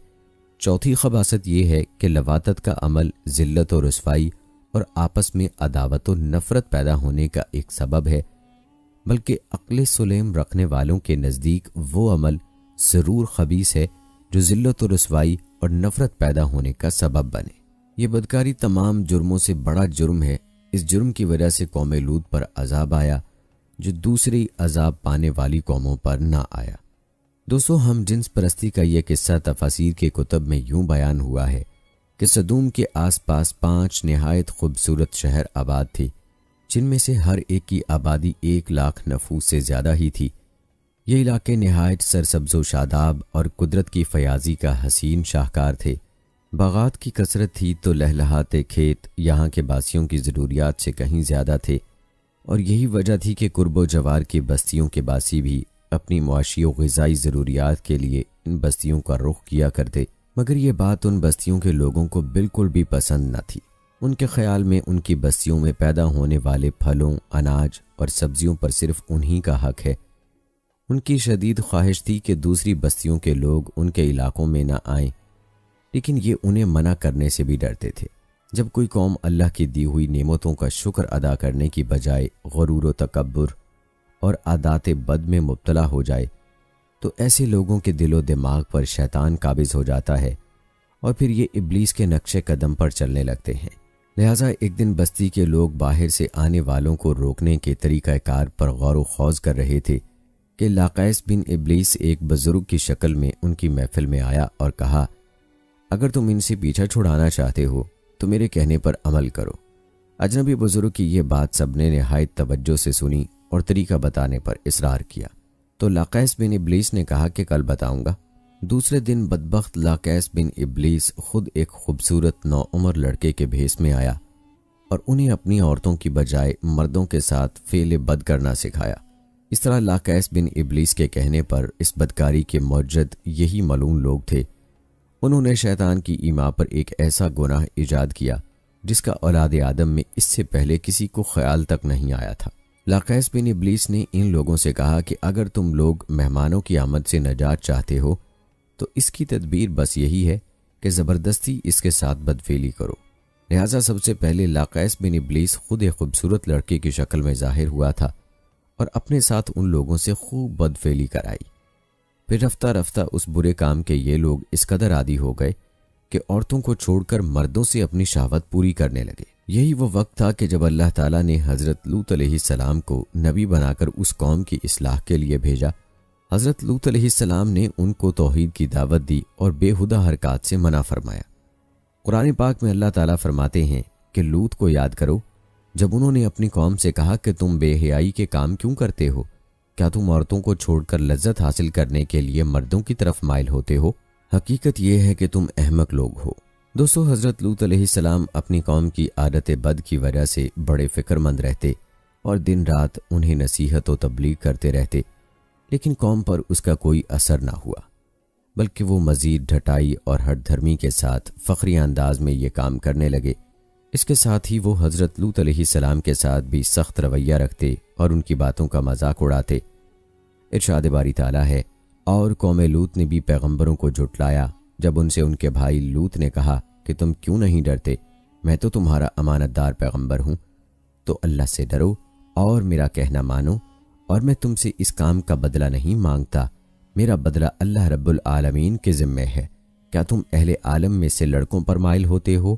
چوتھی خباثت یہ ہے کہ لواطت کا عمل ذلت و رسوائی اور آپس میں عداوت و نفرت پیدا ہونے کا ایک سبب ہے، بلکہ عقل سلیم رکھنے والوں کے نزدیک وہ عمل ضرور خبیث ہے جو ذلت و رسوائی اور نفرت پیدا ہونے کا سبب بنے۔ یہ بدکاری تمام جرموں سے بڑا جرم ہے۔ اس جرم کی وجہ سے قوم لوط پر عذاب آیا جو دوسری عذاب پانے والی قوموں پر نہ آیا۔ دوستو، ہم جنس پرستی کا یہ قصہ تفاسیر کے کتب میں یوں بیان ہوا ہے کہ سدوم کے آس پاس 5 نہایت خوبصورت شہر آباد تھے، جن میں سے ہر ایک کی آبادی 1 لاکھ نفوس سے زیادہ ہی تھی۔ یہ علاقے نہایت سرسبز و شاداب اور قدرت کی فیاضی کا حسین شاہکار تھے۔ باغات کی کثرت تھی تو لہلہاتے کھیت یہاں کے باسیوں کی ضروریات سے کہیں زیادہ تھے، اور یہی وجہ تھی کہ قرب و جوار کی بستیوں کے باسی بھی اپنی معاشی و غذائی ضروریات کے لیے ان بستیوں کا رخ کیا کرتے، مگر یہ بات ان بستیوں کے لوگوں کو بالکل بھی پسند نہ تھی۔ ان کے خیال میں ان کی بستیوں میں پیدا ہونے والے پھلوں، اناج اور سبزیوں پر صرف انہی کا حق ہے۔ ان کی شدید خواہش تھی کہ دوسری بستیوں کے لوگ ان کے علاقوں میں نہ آئیں، لیکن یہ انہیں منع کرنے سے بھی ڈرتے تھے۔ جب کوئی قوم اللہ کی دی ہوئی نعمتوں کا شکر ادا کرنے کی بجائے غرور و تکبر اور عادات بد میں مبتلا ہو جائے تو ایسے لوگوں کے دل و دماغ پر شیطان قابض ہو جاتا ہے، اور پھر یہ ابلیس کے نقش قدم پر چلنے لگتے ہیں۔ لہٰذا ایک دن بستی کے لوگ باہر سے آنے والوں کو روکنے کے طریقہ کار پر غور و خوض کر رہے تھے کہ لاقیس بن ابلیس ایک بزرگ کی شکل میں ان کی محفل میں آیا اور کہا، اگر تم ان سے پیچھا چھڑانا چاہتے ہو تو میرے کہنے پر عمل کرو۔ اجنبی بزرگ کی یہ بات سب نے نہایت توجہ سے سنی اور طریقہ بتانے پر اصرار کیا، تو لاقیس بن ابلیس نے کہا کہ کل بتاؤں گا۔ دوسرے دن بدبخت لاقیس بن ابلیس خود ایک خوبصورت نوعمر لڑکے کے بھیس میں آیا اور انہیں اپنی عورتوں کی بجائے مردوں کے ساتھ فعل بد کرنا سکھایا۔ اس طرح لاقیس بن ابلیس کے کہنے پر اس بدکاری کے موجد یہی ملعون لوگ تھے۔ انہوں نے شیطان کی ایما پر ایک ایسا گناہ ایجاد کیا جس کا اولاد آدم میں اس سے پہلے کسی کو خیال تک نہیں آیا تھا۔ لاقیس بن ابلیس نے ان لوگوں سے کہا کہ اگر تم لوگ مہمانوں کی آمد سے نجات چاہتے ہو تو اس کی تدبیر بس یہی ہے کہ زبردستی اس کے ساتھ بدفعلی کرو۔ لہٰذا سب سے پہلے لاقیس بن ابلیس خود ایک خوبصورت لڑکے کی شکل میں ظاہر ہوا تھا اور اپنے ساتھ ان لوگوں سے خوب بدفعلی کرائی۔ پھر رفتہ رفتہ اس برے کام کے یہ لوگ اس قدر عادی ہو گئے کہ عورتوں کو چھوڑ کر مردوں سے اپنی شہوت پوری کرنے لگے۔ یہی وہ وقت تھا کہ جب اللہ تعالیٰ نے حضرت لوط علیہ السلام کو نبی بنا کر اس قوم کی اصلاح کے لیے بھیجا۔ حضرت لوط علیہ السلام نے ان کو توحید کی دعوت دی اور بے ہدہ حرکات سے منع فرمایا۔ قرآن پاک میں اللہ تعالیٰ فرماتے ہیں کہ لوط کو یاد کرو جب انہوں نے اپنی قوم سے کہا کہ تم بے حیائی کے کام کیوں کرتے ہو؟ کیا تم عورتوں کو چھوڑ کر لذت حاصل کرنے کے لیے مردوں کی طرف مائل ہوتے ہو؟ حقیقت یہ ہے کہ تم احمق لوگ ہو۔ دوستو، حضرت لوط علیہ السلام اپنی قوم کی عادت بد کی وجہ سے بڑے فکر مند رہتے اور دن رات انہیں نصیحت و تبلیغ کرتے رہتے، لیکن قوم پر اس کا کوئی اثر نہ ہوا، بلکہ وہ مزید ڈھٹائی اور ہٹ دھرمی کے ساتھ فخری انداز میں یہ کام کرنے لگے۔ اس کے ساتھ ہی وہ حضرت لوط علیہ السلام کے ساتھ بھی سخت رویہ رکھتے اور ان کی باتوں کا مذاق اڑاتے۔ ارشاد باری تعالیٰ ہے، اور قوم لوط نے بھی پیغمبروں کو جھٹلایا جب ان سے ان کے بھائی لوط نے کہا کہ تم کیوں نہیں ڈرتے، میں تو تمہارا امانت دار پیغمبر ہوں، تو اللہ سے ڈرو اور میرا کہنا مانو، اور میں تم سے اس کام کا بدلہ نہیں مانگتا، میرا بدلہ اللہ رب العالمین کے ذمے ہے۔ کیا تم اہل عالم میں سے لڑکوں پر مائل ہوتے ہو،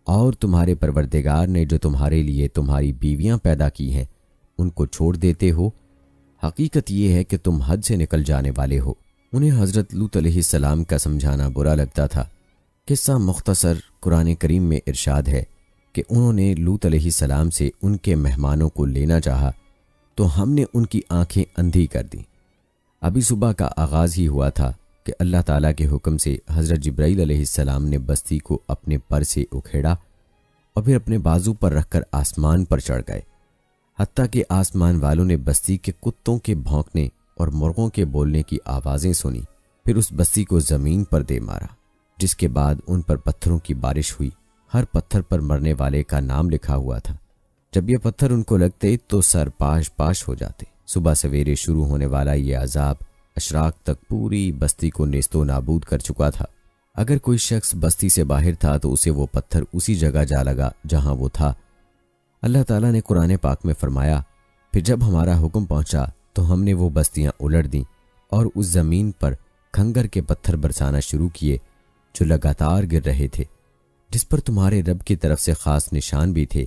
اور تمہارے پروردگار نے جو تمہارے لیے تمہاری بیویاں پیدا کی ہیں ان کو چھوڑ دیتے ہو؟ حقیقت یہ ہے کہ تم حد سے نکل جانے والے ہو۔ انہیں حضرت لوط علیہ السلام کا سمجھانا برا لگتا تھا۔ قصہ مختصر قرآن کریم میں ارشاد ہے کہ انہوں نے لوط علیہ السلام سے ان کے مہمانوں کو لینا چاہا تو ہم نے ان کی آنکھیں اندھی کر دیں۔ ابھی صبح کا آغاز ہی ہوا تھا کہ اللہ تعالیٰ کے حکم سے حضرت جبرائیل علیہ السلام نے بستی کو اپنے پر سے اکھیڑا اور پھر اپنے بازو پر رکھ کر آسمان پر چڑھ گئے، حتیٰ کہ آسمان والوں نے بستی کے کتوں کے بھونکنے اور مرغوں کے بولنے کی آوازیں سنی، پھر اس بستی کو زمین پر دے مارا، جس کے بعد ان پر پتھروں کی بارش ہوئی۔ ہر پتھر پر مرنے والے کا نام لکھا ہوا تھا۔ جب یہ پتھر ان کو لگتے تو سر پاش پاش ہو جاتے۔ صبح سویرے شروع ہونے والا یہ عذاب اشراق تک پوری بستی کو نیست و نابود کر چکا تھا۔ اگر کوئی شخص بستی سے باہر تھا تو اسے وہ پتھر اسی جگہ جا لگا جہاں وہ تھا۔ اللہ تعالیٰ نے قرآن پاک میں فرمایا، پھر جب ہمارا حکم پہنچا تو ہم نے وہ بستیاں الٹ دیں اور اس زمین پر کھنگر کے پتھر برسانا شروع کیے جو لگاتار گر رہے تھے، جس پر تمہارے رب کی طرف سے خاص نشان بھی تھے،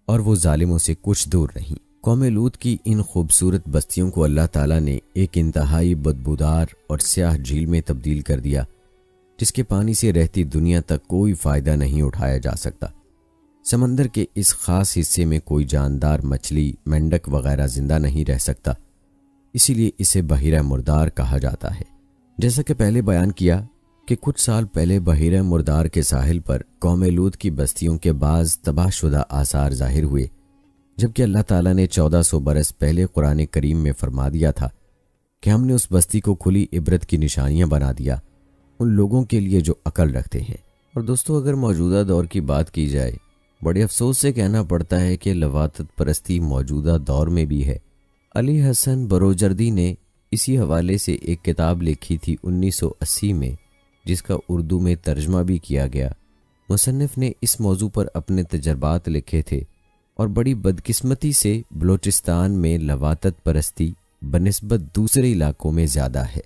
اور وہ ظالموں سے کچھ دور نہیں۔ قوم لوط کی ان خوبصورت بستیوں کو اللہ تعالیٰ نے ایک انتہائی بدبودار اور سیاہ جھیل میں تبدیل کر دیا، جس کے پانی سے رہتی دنیا تک کوئی فائدہ نہیں اٹھایا جا سکتا۔ سمندر کے اس خاص حصے میں کوئی جاندار مچھلی، مینڈک وغیرہ زندہ نہیں رہ سکتا، اسی لیے اسے بحیرہ مردار کہا جاتا ہے۔ جیسا کہ پہلے بیان کیا کہ کچھ سال پہلے بحیرہ مردار کے ساحل پر قوم لوط کی بستیوں کے بعض تباہ شدہ آثار ظاہر ہوئے، جبکہ اللہ تعالیٰ نے 1400 برس پہلے قرآن کریم میں فرما دیا تھا کہ ہم نے اس بستی کو کھلی عبرت کی نشانیاں بنا دیا ان لوگوں کے لیے جو عقل رکھتے ہیں۔ اور دوستو، اگر موجودہ دور کی بات کی جائے، بڑے افسوس سے کہنا پڑتا ہے کہ لواطت پرستی موجودہ دور میں بھی ہے۔ علی حسن بروجردی نے اسی حوالے سے ایک کتاب لکھی تھی 1980 میں، جس کا اردو میں ترجمہ بھی کیا گیا۔ مصنف نے اس موضوع پر اپنے تجربات لکھے تھے، اور بڑی بدقسمتی سے بلوچستان میں لواطت پرستی بنسبت دوسرے علاقوں میں زیادہ ہے۔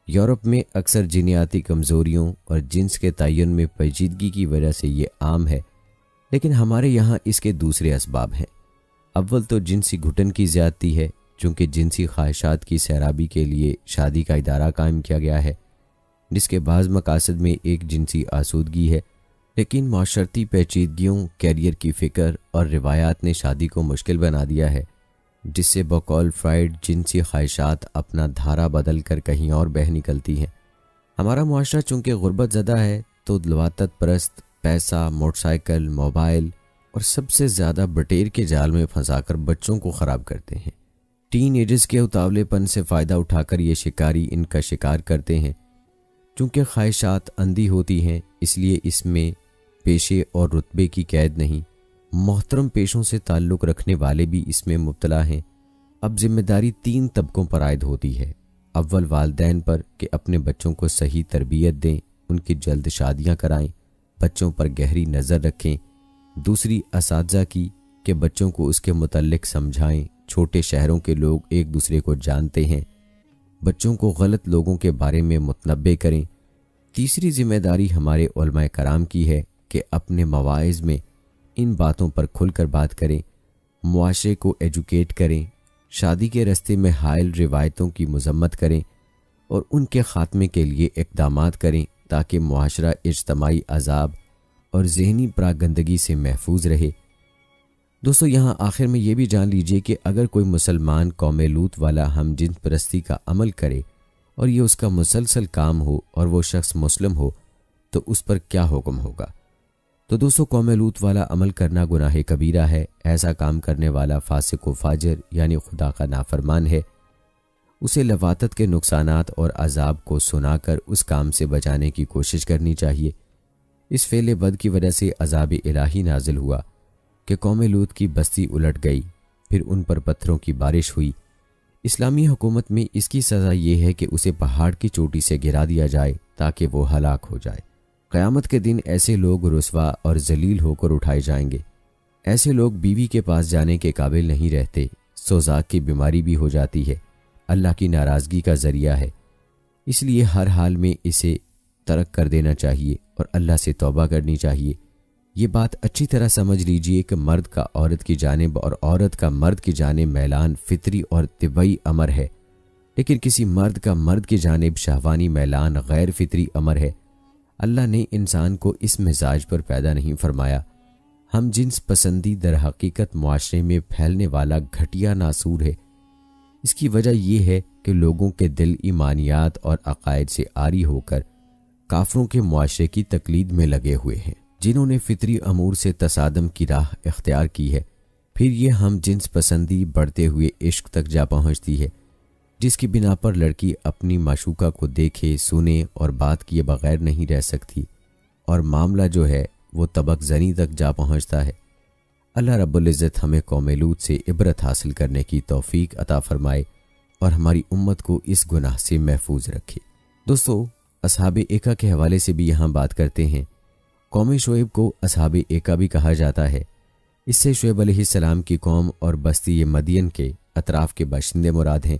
یورپ میں اکثر جینیاتی کمزوریوں اور جنس کے تعین میں پیچیدگی کی وجہ سے یہ عام ہے، لیکن ہمارے یہاں اس کے دوسرے اسباب ہیں۔ اول تو جنسی گھٹن کی زیادتی ہے، چونکہ جنسی خواہشات کی سیرابی کے لیے شادی کا ادارہ قائم کیا گیا ہے، جس کے بعض مقاصد میں ایک جنسی آسودگی ہے، لیکن معاشرتی پیچیدگیوں، کیریئر کی فکر اور روایات نے شادی کو مشکل بنا دیا ہے، جس سے بقول فرائیڈ جنسی خواہشات اپنا دھارا بدل کر کہیں اور بہہ نکلتی ہیں۔ ہمارا معاشرہ چونکہ غربت زدہ ہے تو لواطت پرست پیسہ، موٹر سائیکل، موبائل اور سب سے زیادہ بٹیر کے جال میں پھنسا کر بچوں کو خراب کرتے ہیں۔ ٹین ایجز کے اتاولے پن سے فائدہ اٹھا کر یہ شکاری ان کا شکار کرتے ہیں۔ چونکہ خواہشات اندھی ہوتی ہیں، اس لیے اس میں پیشے اور رتبے کی قید نہیں، محترم پیشوں سے تعلق رکھنے والے بھی اس میں مبتلا ہیں۔ اب ذمہ داری 3 طبقوں پر عائد ہوتی ہے۔ اول والدین پر کہ اپنے بچوں کو صحیح تربیت دیں، ان کی جلد شادیاں کرائیں، بچوں پر گہری نظر رکھیں۔ دوسری اساتذہ کی کہ بچوں کو اس کے متعلق سمجھائیں۔ چھوٹے شہروں کے لوگ ایک دوسرے کو جانتے ہیں، بچوں کو غلط لوگوں کے بارے میں متنبع کریں۔ تیسری ذمہ داری ہمارے علماء کرام کی ہے کہ اپنے مواعظ میں ان باتوں پر کھل کر بات کریں، معاشرے کو ایجوکیٹ کریں، شادی کے راستے میں حائل روایتوں کی مذمت کریں اور ان کے خاتمے کے لیے اقدامات کریں تاکہ معاشرہ اجتماعی عذاب اور ذہنی پراگندگی سے محفوظ رہے۔ دوستو، یہاں آخر میں یہ بھی جان لیجئے کہ اگر کوئی مسلمان قوم لوط والا ہم جنس پرستی کا عمل کرے اور یہ اس کا مسلسل کام ہو اور وہ شخص مسلم ہو تو اس پر کیا حکم ہوگا؟ تو دوستو، قوم لوط والا عمل کرنا گناہ کبیرہ ہے۔ ایسا کام کرنے والا فاسق و فاجر یعنی خدا کا نافرمان ہے۔ اسے لواطت کے نقصانات اور عذاب کو سنا کر اس کام سے بچانے کی کوشش کرنی چاہیے۔ اس فعل بد کی وجہ سے عذاب الہی نازل ہوا کہ قوم لوط کی بستی الٹ گئی، پھر ان پر پتھروں کی بارش ہوئی۔ اسلامی حکومت میں اس کی سزا یہ ہے کہ اسے پہاڑ کی چوٹی سے گرا دیا جائے تاکہ وہ ہلاک ہو جائے۔ قیامت کے دن ایسے لوگ رسوا اور ذلیل ہو کر اٹھائے جائیں گے۔ ایسے لوگ بیوی کے پاس جانے کے قابل نہیں رہتے، سوزاک کی بیماری بھی ہو جاتی ہے، اللہ کی ناراضگی کا ذریعہ ہے۔ اس لیے ہر حال میں اسے ترک کر دینا چاہیے اور اللہ سے توبہ کرنی چاہیے۔ یہ بات اچھی طرح سمجھ لیجئے کہ مرد کا عورت کی جانب اور عورت کا مرد کی جانب میلان فطری اور طبعی امر ہے، لیکن کسی مرد کا مرد کی جانب شہوانی میلان غیر فطری امر ہے۔ اللہ نے انسان کو اس مزاج پر پیدا نہیں فرمایا۔ ہم جنس پسندی در حقیقت معاشرے میں پھیلنے والا گھٹیا ناسور ہے۔ اس کی وجہ یہ ہے کہ لوگوں کے دل ایمانیات اور عقائد سے عاری ہو کر کافروں کے معاشرے کی تقلید میں لگے ہوئے ہیں، جنہوں نے فطری امور سے تصادم کی راہ اختیار کی ہے۔ پھر یہ ہم جنس پسندی بڑھتے ہوئے عشق تک جا پہنچتی ہے، جس کی بنا پر لڑکی اپنی معشوقہ کو دیکھے، سنے اور بات کیے بغیر نہیں رہ سکتی، اور معاملہ جو ہے وہ طبق زنی تک جا پہنچتا ہے۔ اللہ رب العزت ہمیں قوم لوط سے عبرت حاصل کرنے کی توفیق عطا فرمائے اور ہماری امت کو اس گناہ سے محفوظ رکھے۔ دوستو، اصحاب ایکا کے حوالے سے بھی یہاں بات کرتے ہیں۔ قوم شعیب کو اصحاب ایکا بھی کہا جاتا ہے۔ اس سے شعیب علیہ السلام کی قوم اور بستی مدین کے اطراف کے باشندے مراد ہیں،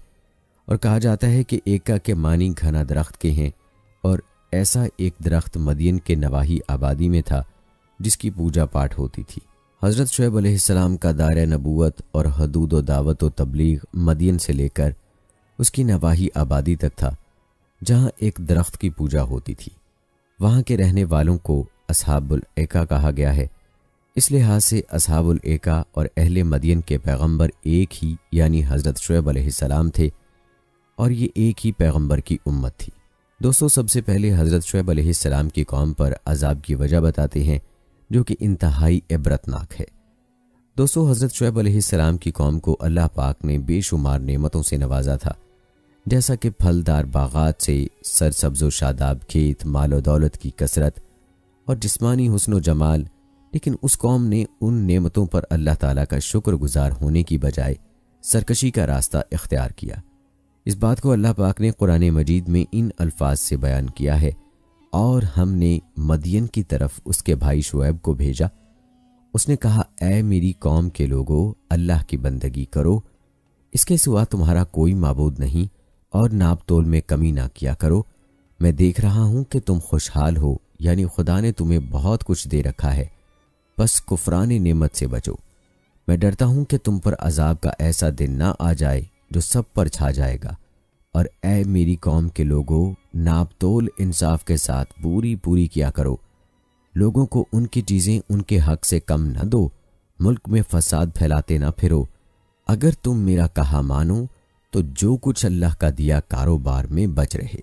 اور کہا جاتا ہے کہ ایکا کے معنی گھنا درخت کے ہیں، اور ایسا ایک درخت مدین کے نواحی آبادی میں تھا جس کی پوجا پاٹ ہوتی تھی۔ حضرت شعیب علیہ السلام کا دائرہ نبوت اور حدود و دعوت و تبلیغ مدین سے لے کر اس کی نواحی آبادی تک تھا، جہاں ایک درخت کی پوجا ہوتی تھی۔ وہاں کے رہنے والوں کو اصحاب الایکا کہا گیا ہے۔ اس لحاظ سے اصحاب الایکا اور اہل مدین کے پیغمبر ایک ہی یعنی حضرت شعیب علیہ السلام تھے، اور یہ ایک ہی پیغمبر کی امت تھی۔ دوستو، سب سے پہلے حضرت شعیب علیہ السلام کی قوم پر عذاب کی وجہ بتاتے ہیں، جو کہ انتہائی عبرتناک ہے۔ دوستو، حضرت شعیب علیہ السلام کی قوم کو اللہ پاک نے بے شمار نعمتوں سے نوازا تھا، جیسا کہ پھلدار باغات سے سرسبز و شاداب کھیت، مال و دولت کی کثرت اور جسمانی حسن و جمال، لیکن اس قوم نے ان نعمتوں پر اللہ تعالیٰ کا شکر گزار ہونے کی بجائے سرکشی کا راستہ اختیار کیا۔ اس بات کو اللہ پاک نے قرآن مجید میں ان الفاظ سے بیان کیا ہے: اور ہم نے مدین کی طرف اس کے بھائی شعیب کو بھیجا، اس نے کہا اے میری قوم کے لوگو، اللہ کی بندگی کرو، اس کے سوا تمہارا کوئی معبود نہیں، اور ناپ تول میں کمی نہ کیا کرو۔ میں دیکھ رہا ہوں کہ تم خوشحال ہو، یعنی خدا نے تمہیں بہت کچھ دے رکھا ہے، بس کفران نعمت سے بچو۔ میں ڈرتا ہوں کہ تم پر عذاب کا ایسا دن نہ آ جائے جو سب پر چھا جائے گا، اور اے میری قوم کے لوگو، ناپ تول انصاف کے ساتھ پوری کیا کرو، لوگوں کو ان کی چیزیں ان کے حق سے کم نہ دو، ملک میں فساد پھیلاتے نہ پھرو، اگر تم میرا کہا مانو تو جو کچھ اللہ کا دیا کاروبار میں بچ رہے۔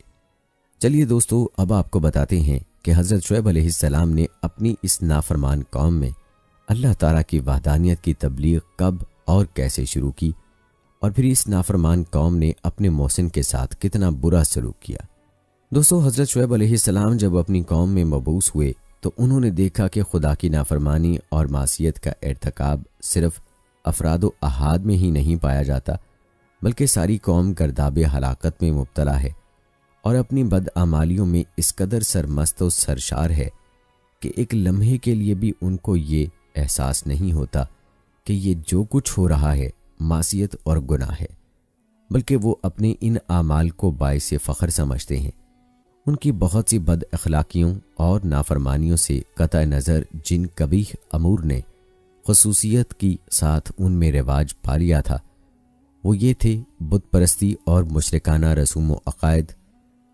چلیے دوستو، اب آپ کو بتاتے ہیں کہ حضرت شعیب علیہ السلام نے اپنی اس نافرمان قوم میں اللہ تعالیٰ کی وحدانیت کی تبلیغ کب اور کیسے شروع کی، اور پھر اس نافرمان قوم نے اپنے محسن کے ساتھ کتنا برا سلوک کیا۔ دوستو، حضرت شعیب علیہ السلام جب اپنی قوم میں مبعوث ہوئے تو انہوں نے دیکھا کہ خدا کی نافرمانی اور معصیت کا ارتکاب صرف افراد و احاد میں ہی نہیں پایا جاتا، بلکہ ساری قوم گرداب ہلاکت میں مبتلا ہے، اور اپنی بدعمالیوں میں اس قدر سرمست و سرشار ہے کہ ایک لمحے کے لیے بھی ان کو یہ احساس نہیں ہوتا کہ یہ جو کچھ ہو رہا ہے معصیت اور گناہ ہے، بلکہ وہ اپنے ان اعمال کو باعث فخر سمجھتے ہیں۔ ان کی بہت سی بد اخلاقیوں اور نافرمانیوں سے قطع نظر جن قبیح امور نے خصوصیت کی ساتھ ان میں رواج پا لیا تھا، وہ یہ تھے بت پرستی اور مشرکانہ رسوم و عقائد،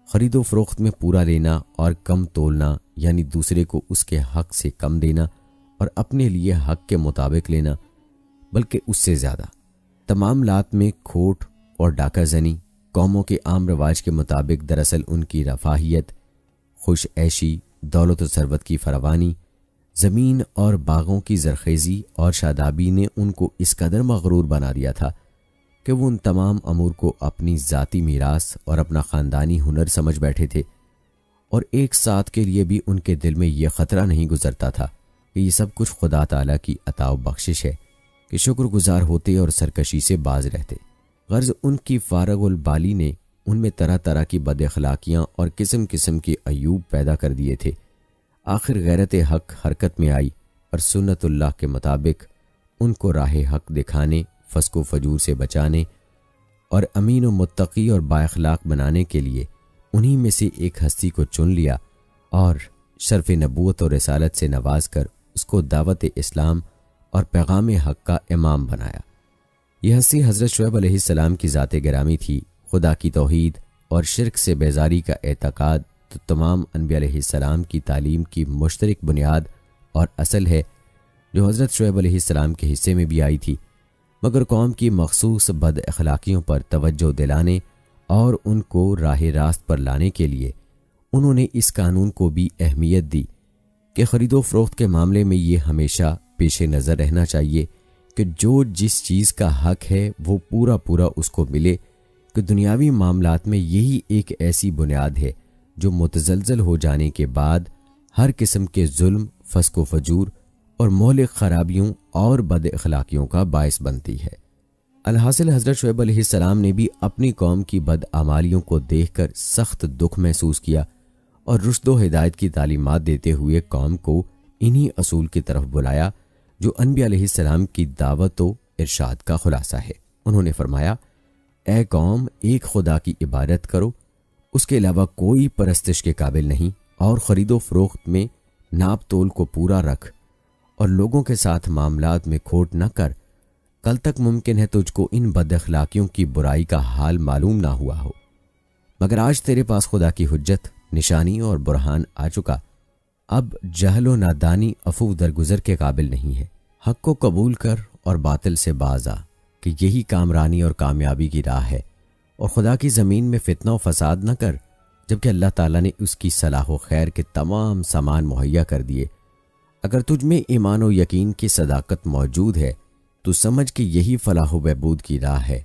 خرید و فروخت میں پورا لینا اور کم تولنا، یعنی دوسرے کو اس کے حق سے کم دینا اور اپنے لیے حق کے مطابق لینا، بلکہ اس سے زیادہ۔ تمام لات میں کھوٹ اور ڈاکہ زنی قوموں کے عام رواج کے مطابق دراصل ان کی رفاہیت، خوش عیشی، دولت و ثروت کی فراوانی، زمین اور باغوں کی زرخیزی اور شادابی نے ان کو اس قدر مغرور بنا دیا تھا کہ وہ ان تمام امور کو اپنی ذاتی میراث اور اپنا خاندانی ہنر سمجھ بیٹھے تھے، اور ایک ساتھ کے لیے بھی ان کے دل میں یہ خطرہ نہیں گزرتا تھا کہ یہ سب کچھ خدا تعالیٰ کی عطا و بخشش ہے، کہ شکر گزار ہوتے اور سرکشی سے باز رہتے۔ غرض ان کی فارغ البالی نے ان میں طرح طرح کی بد اخلاقیاں اور قسم قسم کی عیوب پیدا کر دیے تھے۔ آخر غیرت حق حرکت میں آئی اور سنت اللہ کے مطابق ان کو راہ حق دکھانے، فسق و فجور سے بچانے اور امین و متقی اور با اخلاق بنانے کے لیے انہی میں سے ایک ہستی کو چن لیا اور شرف نبوت اور رسالت سے نواز کر اس کو دعوت اسلام اور پیغام حق کا امام بنایا۔ یہ ہستی حضرت شعیب علیہ السلام کی ذات گرامی تھی۔ خدا کی توحید اور شرک سے بیزاری کا اعتقاد تو تمام انبیاء علیہ السلام کی تعلیم کی مشترک بنیاد اور اصل ہے، جو حضرت شعیب علیہ السلام کے حصے میں بھی آئی تھی، مگر قوم کی مخصوص بد اخلاقیوں پر توجہ دلانے اور ان کو راہ راست پر لانے کے لیے انہوں نے اس قانون کو بھی اہمیت دی کہ خرید و فروخت کے معاملے میں یہ ہمیشہ پیش نظر رہنا چاہیے کہ جو جس چیز کا حق ہے وہ پورا پورا اس کو ملے، کہ دنیاوی معاملات میں یہی ایک ایسی بنیاد ہے جو متزلزل ہو جانے کے بعد ہر قسم کے ظلم، فسق و فجور اور مہلک خرابیوں اور بد اخلاقیوں کا باعث بنتی ہے۔ الحاصل حضرت شعیب علیہ السلام نے بھی اپنی قوم کی بد اعمالیوں کو دیکھ کر سخت دکھ محسوس کیا اور رشد و ہدایت کی تعلیمات دیتے ہوئے قوم کو انہی اصول کی طرف بلایا جو انبیاء علیہ السلام کی دعوت و ارشاد کا خلاصہ ہے۔ انہوں نے فرمایا، اے قوم، ایک خدا کی عبادت کرو، اس کے علاوہ کوئی پرستش کے قابل نہیں، اور خرید و فروخت میں ناپ تول کو پورا رکھ اور لوگوں کے ساتھ معاملات میں کھوٹ نہ کر، کل تک ممکن ہے تجھ کو ان بد اخلاقیوں کی برائی کا حال معلوم نہ ہوا ہو، مگر آج تیرے پاس خدا کی حجت، نشانی اور برہان آ چکا۔ اب جہل و نادانی عفو درگزر کے قابل نہیں ہے۔ حق کو قبول کر اور باطل سے باز آ، کہ یہی کامرانی اور کامیابی کی راہ ہے، اور خدا کی زمین میں فتنہ و فساد نہ کر جبکہ اللہ تعالیٰ نے اس کی صلاح و خیر کے تمام سامان مہیا کر دیے۔ اگر تجھ میں ایمان و یقین کی صداقت موجود ہے تو سمجھ کہ یہی فلاح و بہبود کی راہ ہے،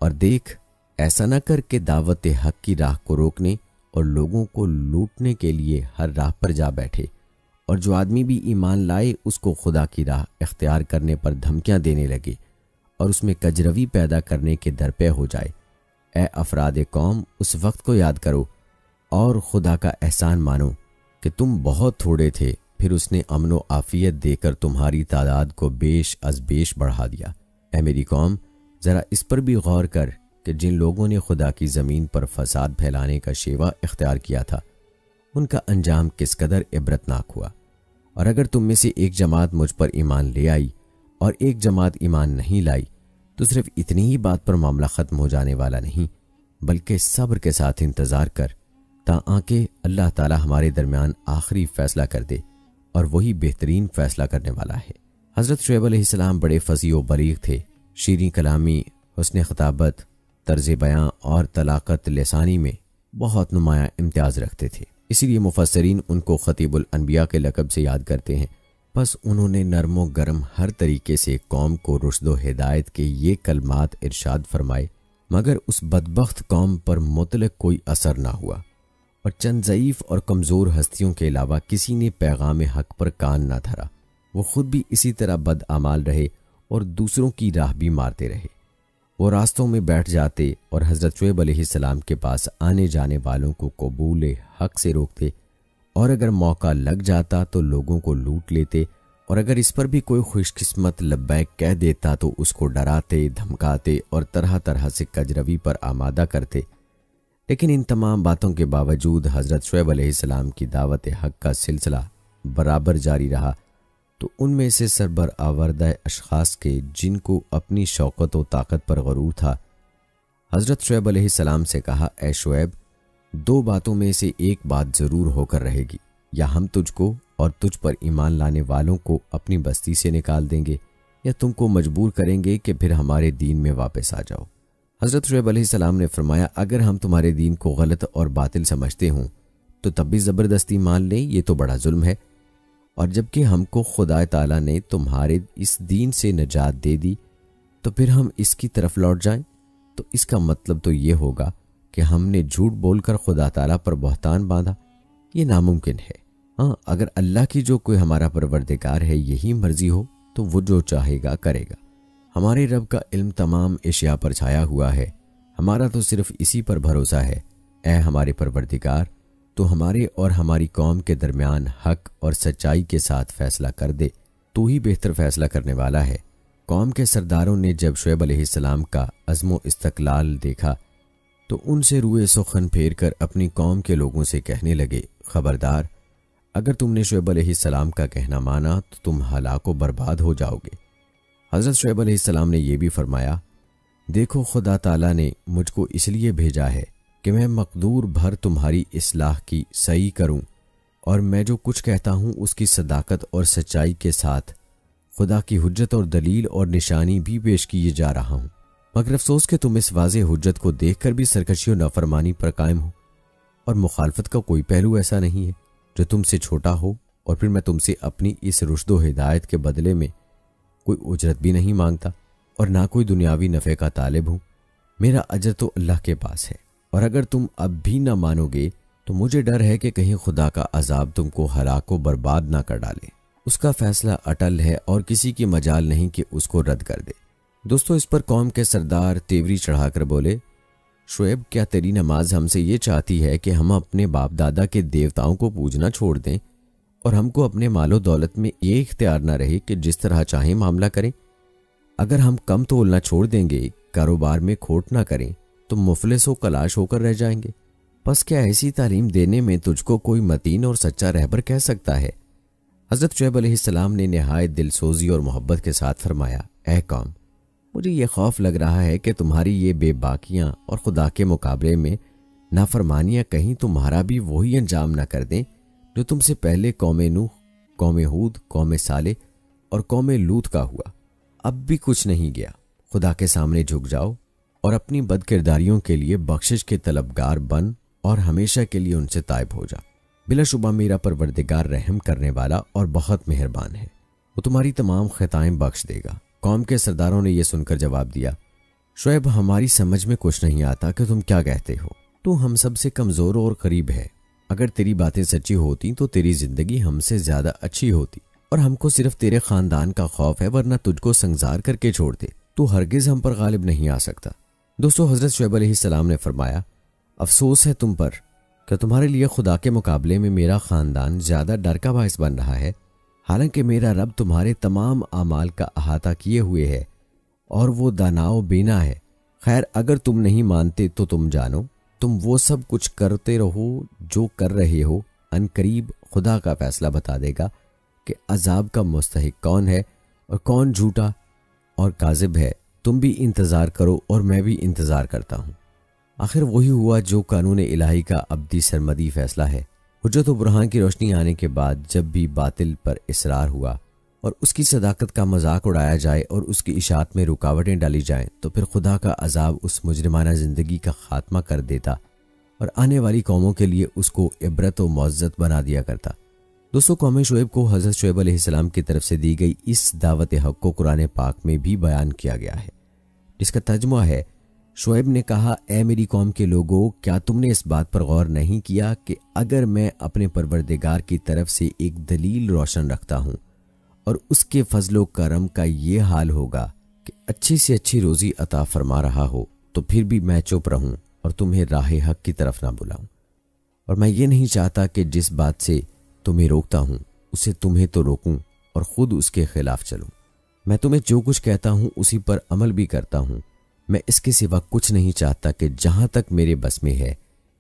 اور دیکھ ایسا نہ کر کہ دعوت حق کی راہ کو روکنے اور لوگوں کو لوٹنے کے لیے ہر راہ پر جا بیٹھے، اور جو آدمی بھی ایمان لائے اس کو خدا کی راہ اختیار کرنے پر دھمکیاں دینے لگے اور اس میں کجروی پیدا کرنے کے درپے ہو جائے۔ اے افراد قوم، اس وقت کو یاد کرو اور خدا کا احسان مانو کہ تم بہت تھوڑے تھے، پھر اس نے امن و عافیت دے کر تمہاری تعداد کو بیش از بیش بڑھا دیا۔ اے میری قوم، ذرا اس پر بھی غور کر کہ جن لوگوں نے خدا کی زمین پر فساد پھیلانے کا شیوا اختیار کیا تھا، ان کا انجام کس قدر عبرتناک ہوا۔ اور اگر تم میں سے ایک جماعت مجھ پر ایمان لے آئی اور ایک جماعت ایمان نہیں لائی تو صرف اتنی ہی بات پر معاملہ ختم ہو جانے والا نہیں، بلکہ صبر کے ساتھ انتظار کر تاکہ اللہ تعالی ہمارے درمیان آخری فیصلہ کر دے، اور وہی بہترین فیصلہ کرنے والا ہے۔ حضرت شعیب علیہ السلام بڑے فصیح و بلیغ تھے، شیریں کلامی، حسن خطابت، طرز بیاں اور طلاقت لسانی میں بہت نمایاں امتیاز رکھتے تھے، اسی لیے مفسرین ان کو خطیب الانبیاء کے لقب سے یاد کرتے ہیں۔ بس انہوں نے نرم و گرم ہر طریقے سے قوم کو رشد و ہدایت کے یہ کلمات ارشاد فرمائے، مگر اس بدبخت قوم پر مطلق کوئی اثر نہ ہوا، اور چند ضعیف اور کمزور ہستیوں کے علاوہ کسی نے پیغام حق پر کان نہ دھرا۔ وہ خود بھی اسی طرح بد اعمال رہے اور دوسروں کی راہ بھی مارتے رہے۔ وہ راستوں میں بیٹھ جاتے اور حضرت شعیب علیہ السلام کے پاس آنے جانے والوں کو قبول حق سے روکتے، اور اگر موقع لگ جاتا تو لوگوں کو لوٹ لیتے، اور اگر اس پر بھی کوئی خوش قسمت لبیک کہہ دیتا تو اس کو ڈراتے، دھمکاتے اور طرح طرح سے کجروی پر آمادہ کرتے۔ لیکن ان تمام باتوں کے باوجود حضرت شعیب علیہ السلام کی دعوت حق کا سلسلہ برابر جاری رہا، تو ان میں سے سربرآوردہ اشخاص کے جن کو اپنی شوکت و طاقت پر غرور تھا، حضرت شعیب علیہ السلام سے کہا، اے شعیب، دو باتوں میں سے ایک بات ضرور ہو کر رہے گی، یا ہم تجھ کو اور تجھ پر ایمان لانے والوں کو اپنی بستی سے نکال دیں گے، یا تم کو مجبور کریں گے کہ پھر ہمارے دین میں واپس آ جاؤ۔ حضرت شعیب علیہ السلام نے فرمایا، اگر ہم تمہارے دین کو غلط اور باطل سمجھتے ہوں تو تب بھی زبردستی مان لیں، یہ تو بڑا ظلم ہے، اور جبکہ ہم کو خدا تعالیٰ نے تمہارے اس دین سے نجات دے دی تو پھر ہم اس کی طرف لوٹ جائیں، تو اس کا مطلب تو یہ ہوگا کہ ہم نے جھوٹ بول کر خدا تعالیٰ پر بہتان باندھا۔ یہ ناممکن ہے۔ ہاں، اگر اللہ کی جو کوئی ہمارا پروردگار ہے یہی مرضی ہو تو وہ جو چاہے گا کرے گا، ہمارے رب کا علم تمام اشیاء پر چھایا ہوا ہے، ہمارا تو صرف اسی پر بھروسہ ہے۔ اے ہمارے پروردگار، تو ہمارے اور ہماری قوم کے درمیان حق اور سچائی کے ساتھ فیصلہ کر دے، تو ہی بہتر فیصلہ کرنے والا ہے۔ قوم کے سرداروں نے جب شعیب علیہ السلام کا عزم و استقلال دیکھا تو ان سے روئے سخن پھیر کر اپنی قوم کے لوگوں سے کہنے لگے، خبردار، اگر تم نے شعیب علیہ السلام کا کہنا مانا تو تم ہلاک و برباد ہو جاؤ گے۔ حضرت شعیب علیہ السلام نے یہ بھی فرمایا، دیکھو خدا تعالیٰ نے مجھ کو اس لیے بھیجا ہے کہ میں مقدور بھر تمہاری اصلاح کی صحیح کروں، اور میں جو کچھ کہتا ہوں اس کی صداقت اور سچائی کے ساتھ خدا کی حجت اور دلیل اور نشانی بھی پیش کیے جا رہا ہوں، مگر افسوس کہ تم اس واضح حجت کو دیکھ کر بھی سرکشی و نافرمانی پر قائم ہو، اور مخالفت کا کوئی پہلو ایسا نہیں ہے جو تم سے چھوٹا ہو، اور پھر میں تم سے اپنی اس رشد و ہدایت کے بدلے میں کوئی اجرت بھی نہیں مانگتا اور نہ کوئی دنیاوی نفع کا طالب ہوں۔ میرا اجر تو اللہ کے پاس ہے، اور اگر تم اب بھی نہ مانو گے تو مجھے ڈر ہے کہ کہیں خدا کا عذاب تم کو ہلاک و برباد نہ کر ڈالے۔ اس کا فیصلہ اٹل ہے اور کسی کی مجال نہیں کہ اس کو رد کر دے۔ دوستو، اس پر قوم کے سردار تیوری چڑھا کر بولے، شعیب، کیا تیری نماز ہم سے یہ چاہتی ہے کہ ہم اپنے باپ دادا کے دیوتاؤں کو پوجنا چھوڑ دیں اور ہم کو اپنے مال و دولت میں یہ اختیار نہ رہے کہ جس طرح چاہیں معاملہ کریں؟ اگر ہم کم تولنا چھوڑ دیں گے، کاروبار میں کھوٹ نہ کریں تو مفلس و کلاش ہو کر رہ جائیں گے۔ پس کیا ایسی تعلیم دینے میں تجھ کو کوئی متین اور سچا رہبر کہہ سکتا ہے؟ حضرت شعیب علیہ السلام نے نہایت دل سوزی اور محبت کے ساتھ فرمایا، اے قوم، مجھے یہ خوف لگ رہا ہے کہ تمہاری یہ بے باکیاں اور خدا کے مقابلے میں نافرمانیاں کہیں تمہارا بھی وہی انجام نہ کر دیں جو تم سے پہلے قوم نوح، قوم ہود، قوم صالح اور قوم لوط کا ہوا۔ اب بھی کچھ نہیں گیا، خدا کے سامنے جھک جاؤ اور اپنی بد کرداریوں کے لیے بخشش کے طلبگار بن اور ہمیشہ کے لیے ان سے تائب ہو جا۔ بلا شبہ میرا پروردگار رحم کرنے والا اور بہت مہربان ہے، وہ تمہاری تمام خطائیں بخش دے گا۔ قوم کے سرداروں نے یہ سن کر جواب دیا، شعیب، ہماری سمجھ میں کچھ نہیں آتا کہ تم کیا کہتے ہو، تو ہم سب سے کمزور اور قریب ہے۔ اگر تیری باتیں سچی ہوتی تو تیری زندگی ہم سے زیادہ اچھی ہوتی، اور ہم کو صرف تیرے خاندان کا خوف ہے، ورنہ تجھ کو سنگسار کر کے چھوڑ دے تو ہرگز ہم پر غالب نہیں آ سکتا۔ دوستو، حضرت شعیب علیہ السلام نے فرمایا، افسوس ہے تم پر کہ تمہارے لیے خدا کے مقابلے میں میرا خاندان زیادہ ڈر کا باعث بن رہا ہے، حالانکہ میرا رب تمہارے تمام اعمال کا احاطہ کیے ہوئے ہے اور وہ دانا و بینا ہے۔ خیر، اگر تم نہیں مانتے تو تم جانو، تم وہ سب کچھ کرتے رہو جو کر رہے ہو، ان قریب خدا کا فیصلہ بتا دے گا کہ عذاب کا مستحق کون ہے اور کون جھوٹا اور کاذب ہے۔ تم بھی انتظار کرو اور میں بھی انتظار کرتا ہوں۔ آخر وہی ہوا جو قانون الہی کا ابدی سرمدی فیصلہ ہے۔ حجت و برہان کی روشنی آنے کے بعد جب بھی باطل پر اصرار ہوا اور اس کی صداقت کا مذاق اڑایا جائے اور اس کی اشاعت میں رکاوٹیں ڈالی جائیں، تو پھر خدا کا عذاب اس مجرمانہ زندگی کا خاتمہ کر دیتا اور آنے والی قوموں کے لیے اس کو عبرت و معزت بنا دیا کرتا۔ دوستو، قوم شعیب کو حضرت شعیب علیہ السلام کی طرف سے دی گئی اس دعوت حق کو قرآن پاک میں بھی بیان کیا گیا ہے، جس کا ترجمہ ہے، شعیب نے کہا، اے میری قوم کے لوگوں، کیا تم نے اس بات پر غور نہیں کیا کہ اگر میں اپنے پروردگار کی طرف سے ایک دلیل روشن رکھتا ہوں اور اس کے فضل و کرم کا یہ حال ہوگا کہ اچھی سے اچھی روزی عطا فرما رہا ہو، تو پھر بھی میں چپ رہوں اور تمہیں راہ حق کی طرف نہ بلاؤں؟ اور میں یہ نہیں چاہتا کہ جس بات سے تمہیں روکتا ہوں اسے تمہیں تو روکوں اور خود اس کے خلاف چلوں۔ میں تمہیں جو کچھ کہتا ہوں اسی پر عمل بھی کرتا ہوں۔ میں اس کے سوا کچھ نہیں چاہتا کہ جہاں تک میرے بس میں ہے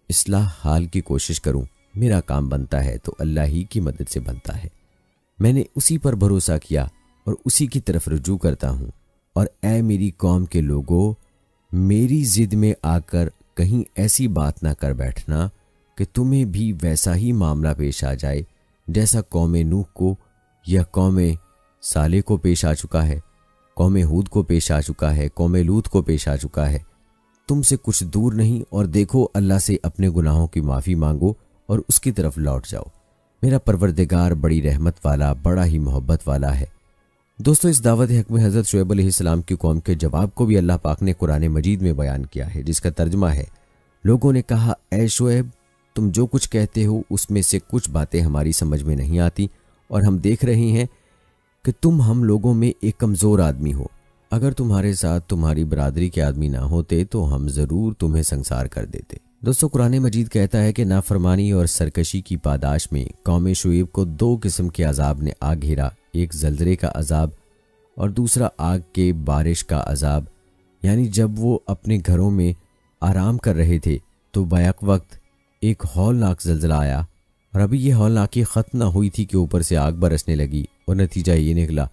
اصلاح حال کی کوشش کروں۔ میرا کام بنتا ہے تو اللہ ہی کی مدد سے بنتا ہے۔ میں نے اسی پر بھروسہ کیا اور اسی کی طرف رجوع کرتا ہوں۔ اور اے میری قوم کے لوگوں، میری ضد میں آ کر کہیں ایسی بات نہ کر بیٹھنا کہ تمہیں بھی ویسا ہی معاملہ پیش آ جائے جیسا قوم نوح کو یا قوم صالح کو پیش آ چکا ہے، قوم ہود کو پیش آ چکا ہے، قوم لوط کو پیش آ چکا ہے۔ تم سے کچھ دور نہیں، اور دیکھو اللہ سے اپنے گناہوں کی معافی مانگو اور اس کی طرف لوٹ جاؤ۔ میرا پروردگار بڑی رحمت والا، بڑا ہی محبت والا ہے۔ دوستو، اس دعوت حق میں حضرت شعیب علیہ السلام کی قوم کے جواب کو بھی اللہ پاک نے قرآن مجید میں بیان کیا ہے، جس کا ترجمہ ہے، لوگوں نے کہا، اے شعیب، تم جو کچھ کہتے ہو اس میں سے کچھ باتیں ہماری سمجھ میں نہیں آتی، اور ہم دیکھ رہے ہیں کہ تم ہم لوگوں میں ایک کمزور آدمی ہو، اگر تمہارے ساتھ تمہاری برادری کے آدمی نہ ہوتے تو ہم ضرور تمہیں سنسار کر دیتے۔ دوستو، قرآن مجید کہتا ہے کہ نافرمانی اور سرکشی کی پاداش میں قوم شعیب کو 2 قسم کے عذاب نے آ گھیرا، ایک زلزلے کا عذاب اور دوسرا آگ کے بارش کا عذاب۔ یعنی جب وہ اپنے گھروں میں آرام کر رہے تھے تو بیک وقت ایک ہولناک زلزلہ آیا، اور ابھی یہ ہولناکی ختم نہ ہوئی تھی کہ اوپر سے آگ برسنے لگی، اور نتیجہ یہ نکلا۔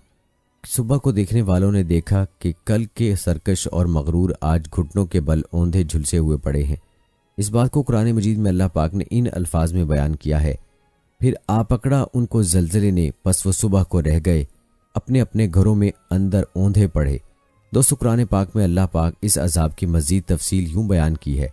صبح کو دیکھنے والوں نے دیکھا کہ کل کے سرکش اور مغرور آج گھٹنوں کے بل اوندھے جھلسے ہوئے پڑے ہیں۔ اس بات کو قرآن مجید میں اللہ پاک نے ان الفاظ میں بیان کیا ہے، پھر آ پکڑا ان کو زلزلے نے، پس وہ صبح کو رہ گئے اپنے اپنے گھروں میں اندر اوندھے پڑے۔ دوستو، قرآن پاک میں اللہ پاک اس عذاب کی مزید تفصیل یوں بیان کی ہے،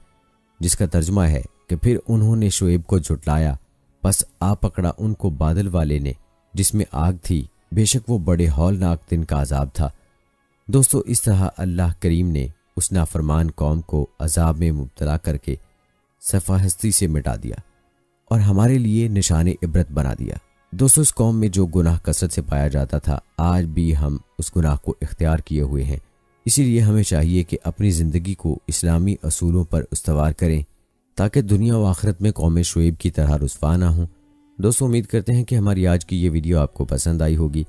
جس کا ترجمہ ہے کہ پھر انہوں نے شعیب کو جھٹلایا، پس آ پکڑا ان کو بادل والے نے جس میں آگ تھی، بے شک وہ بڑے ہولناک دن کا عذاب تھا۔ دوستو، اس طرح اللہ کریم نے اس نافرمان قوم کو عذاب میں مبتلا کر کے صفحہ ہستی سے مٹا دیا اور ہمارے لیے نشان عبرت بنا دیا۔ دوستو، اس قوم میں جو گناہ کثرت سے پایا جاتا تھا، آج بھی ہم اس گناہ کو اختیار کیے ہوئے ہیں۔ اسی لیے ہمیں چاہیے کہ اپنی زندگی کو اسلامی اصولوں پر استوار کریں تاکہ دنیا و آخرت میں قوم شعیب کی طرح رسوا نہ ہوں۔ دوستو، امید کرتے ہیں کہ ہماری آج کی یہ ویڈیو آپ کو پسند آئی ہوگی۔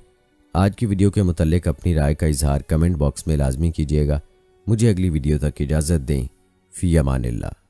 آج کی ویڈیو کے متعلق اپنی رائے کا اظہار کمنٹ باکس میں لازمی کیجیے گا۔ مجھے اگلی ویڈیو تک اجازت دیں۔ فی امان اللہ۔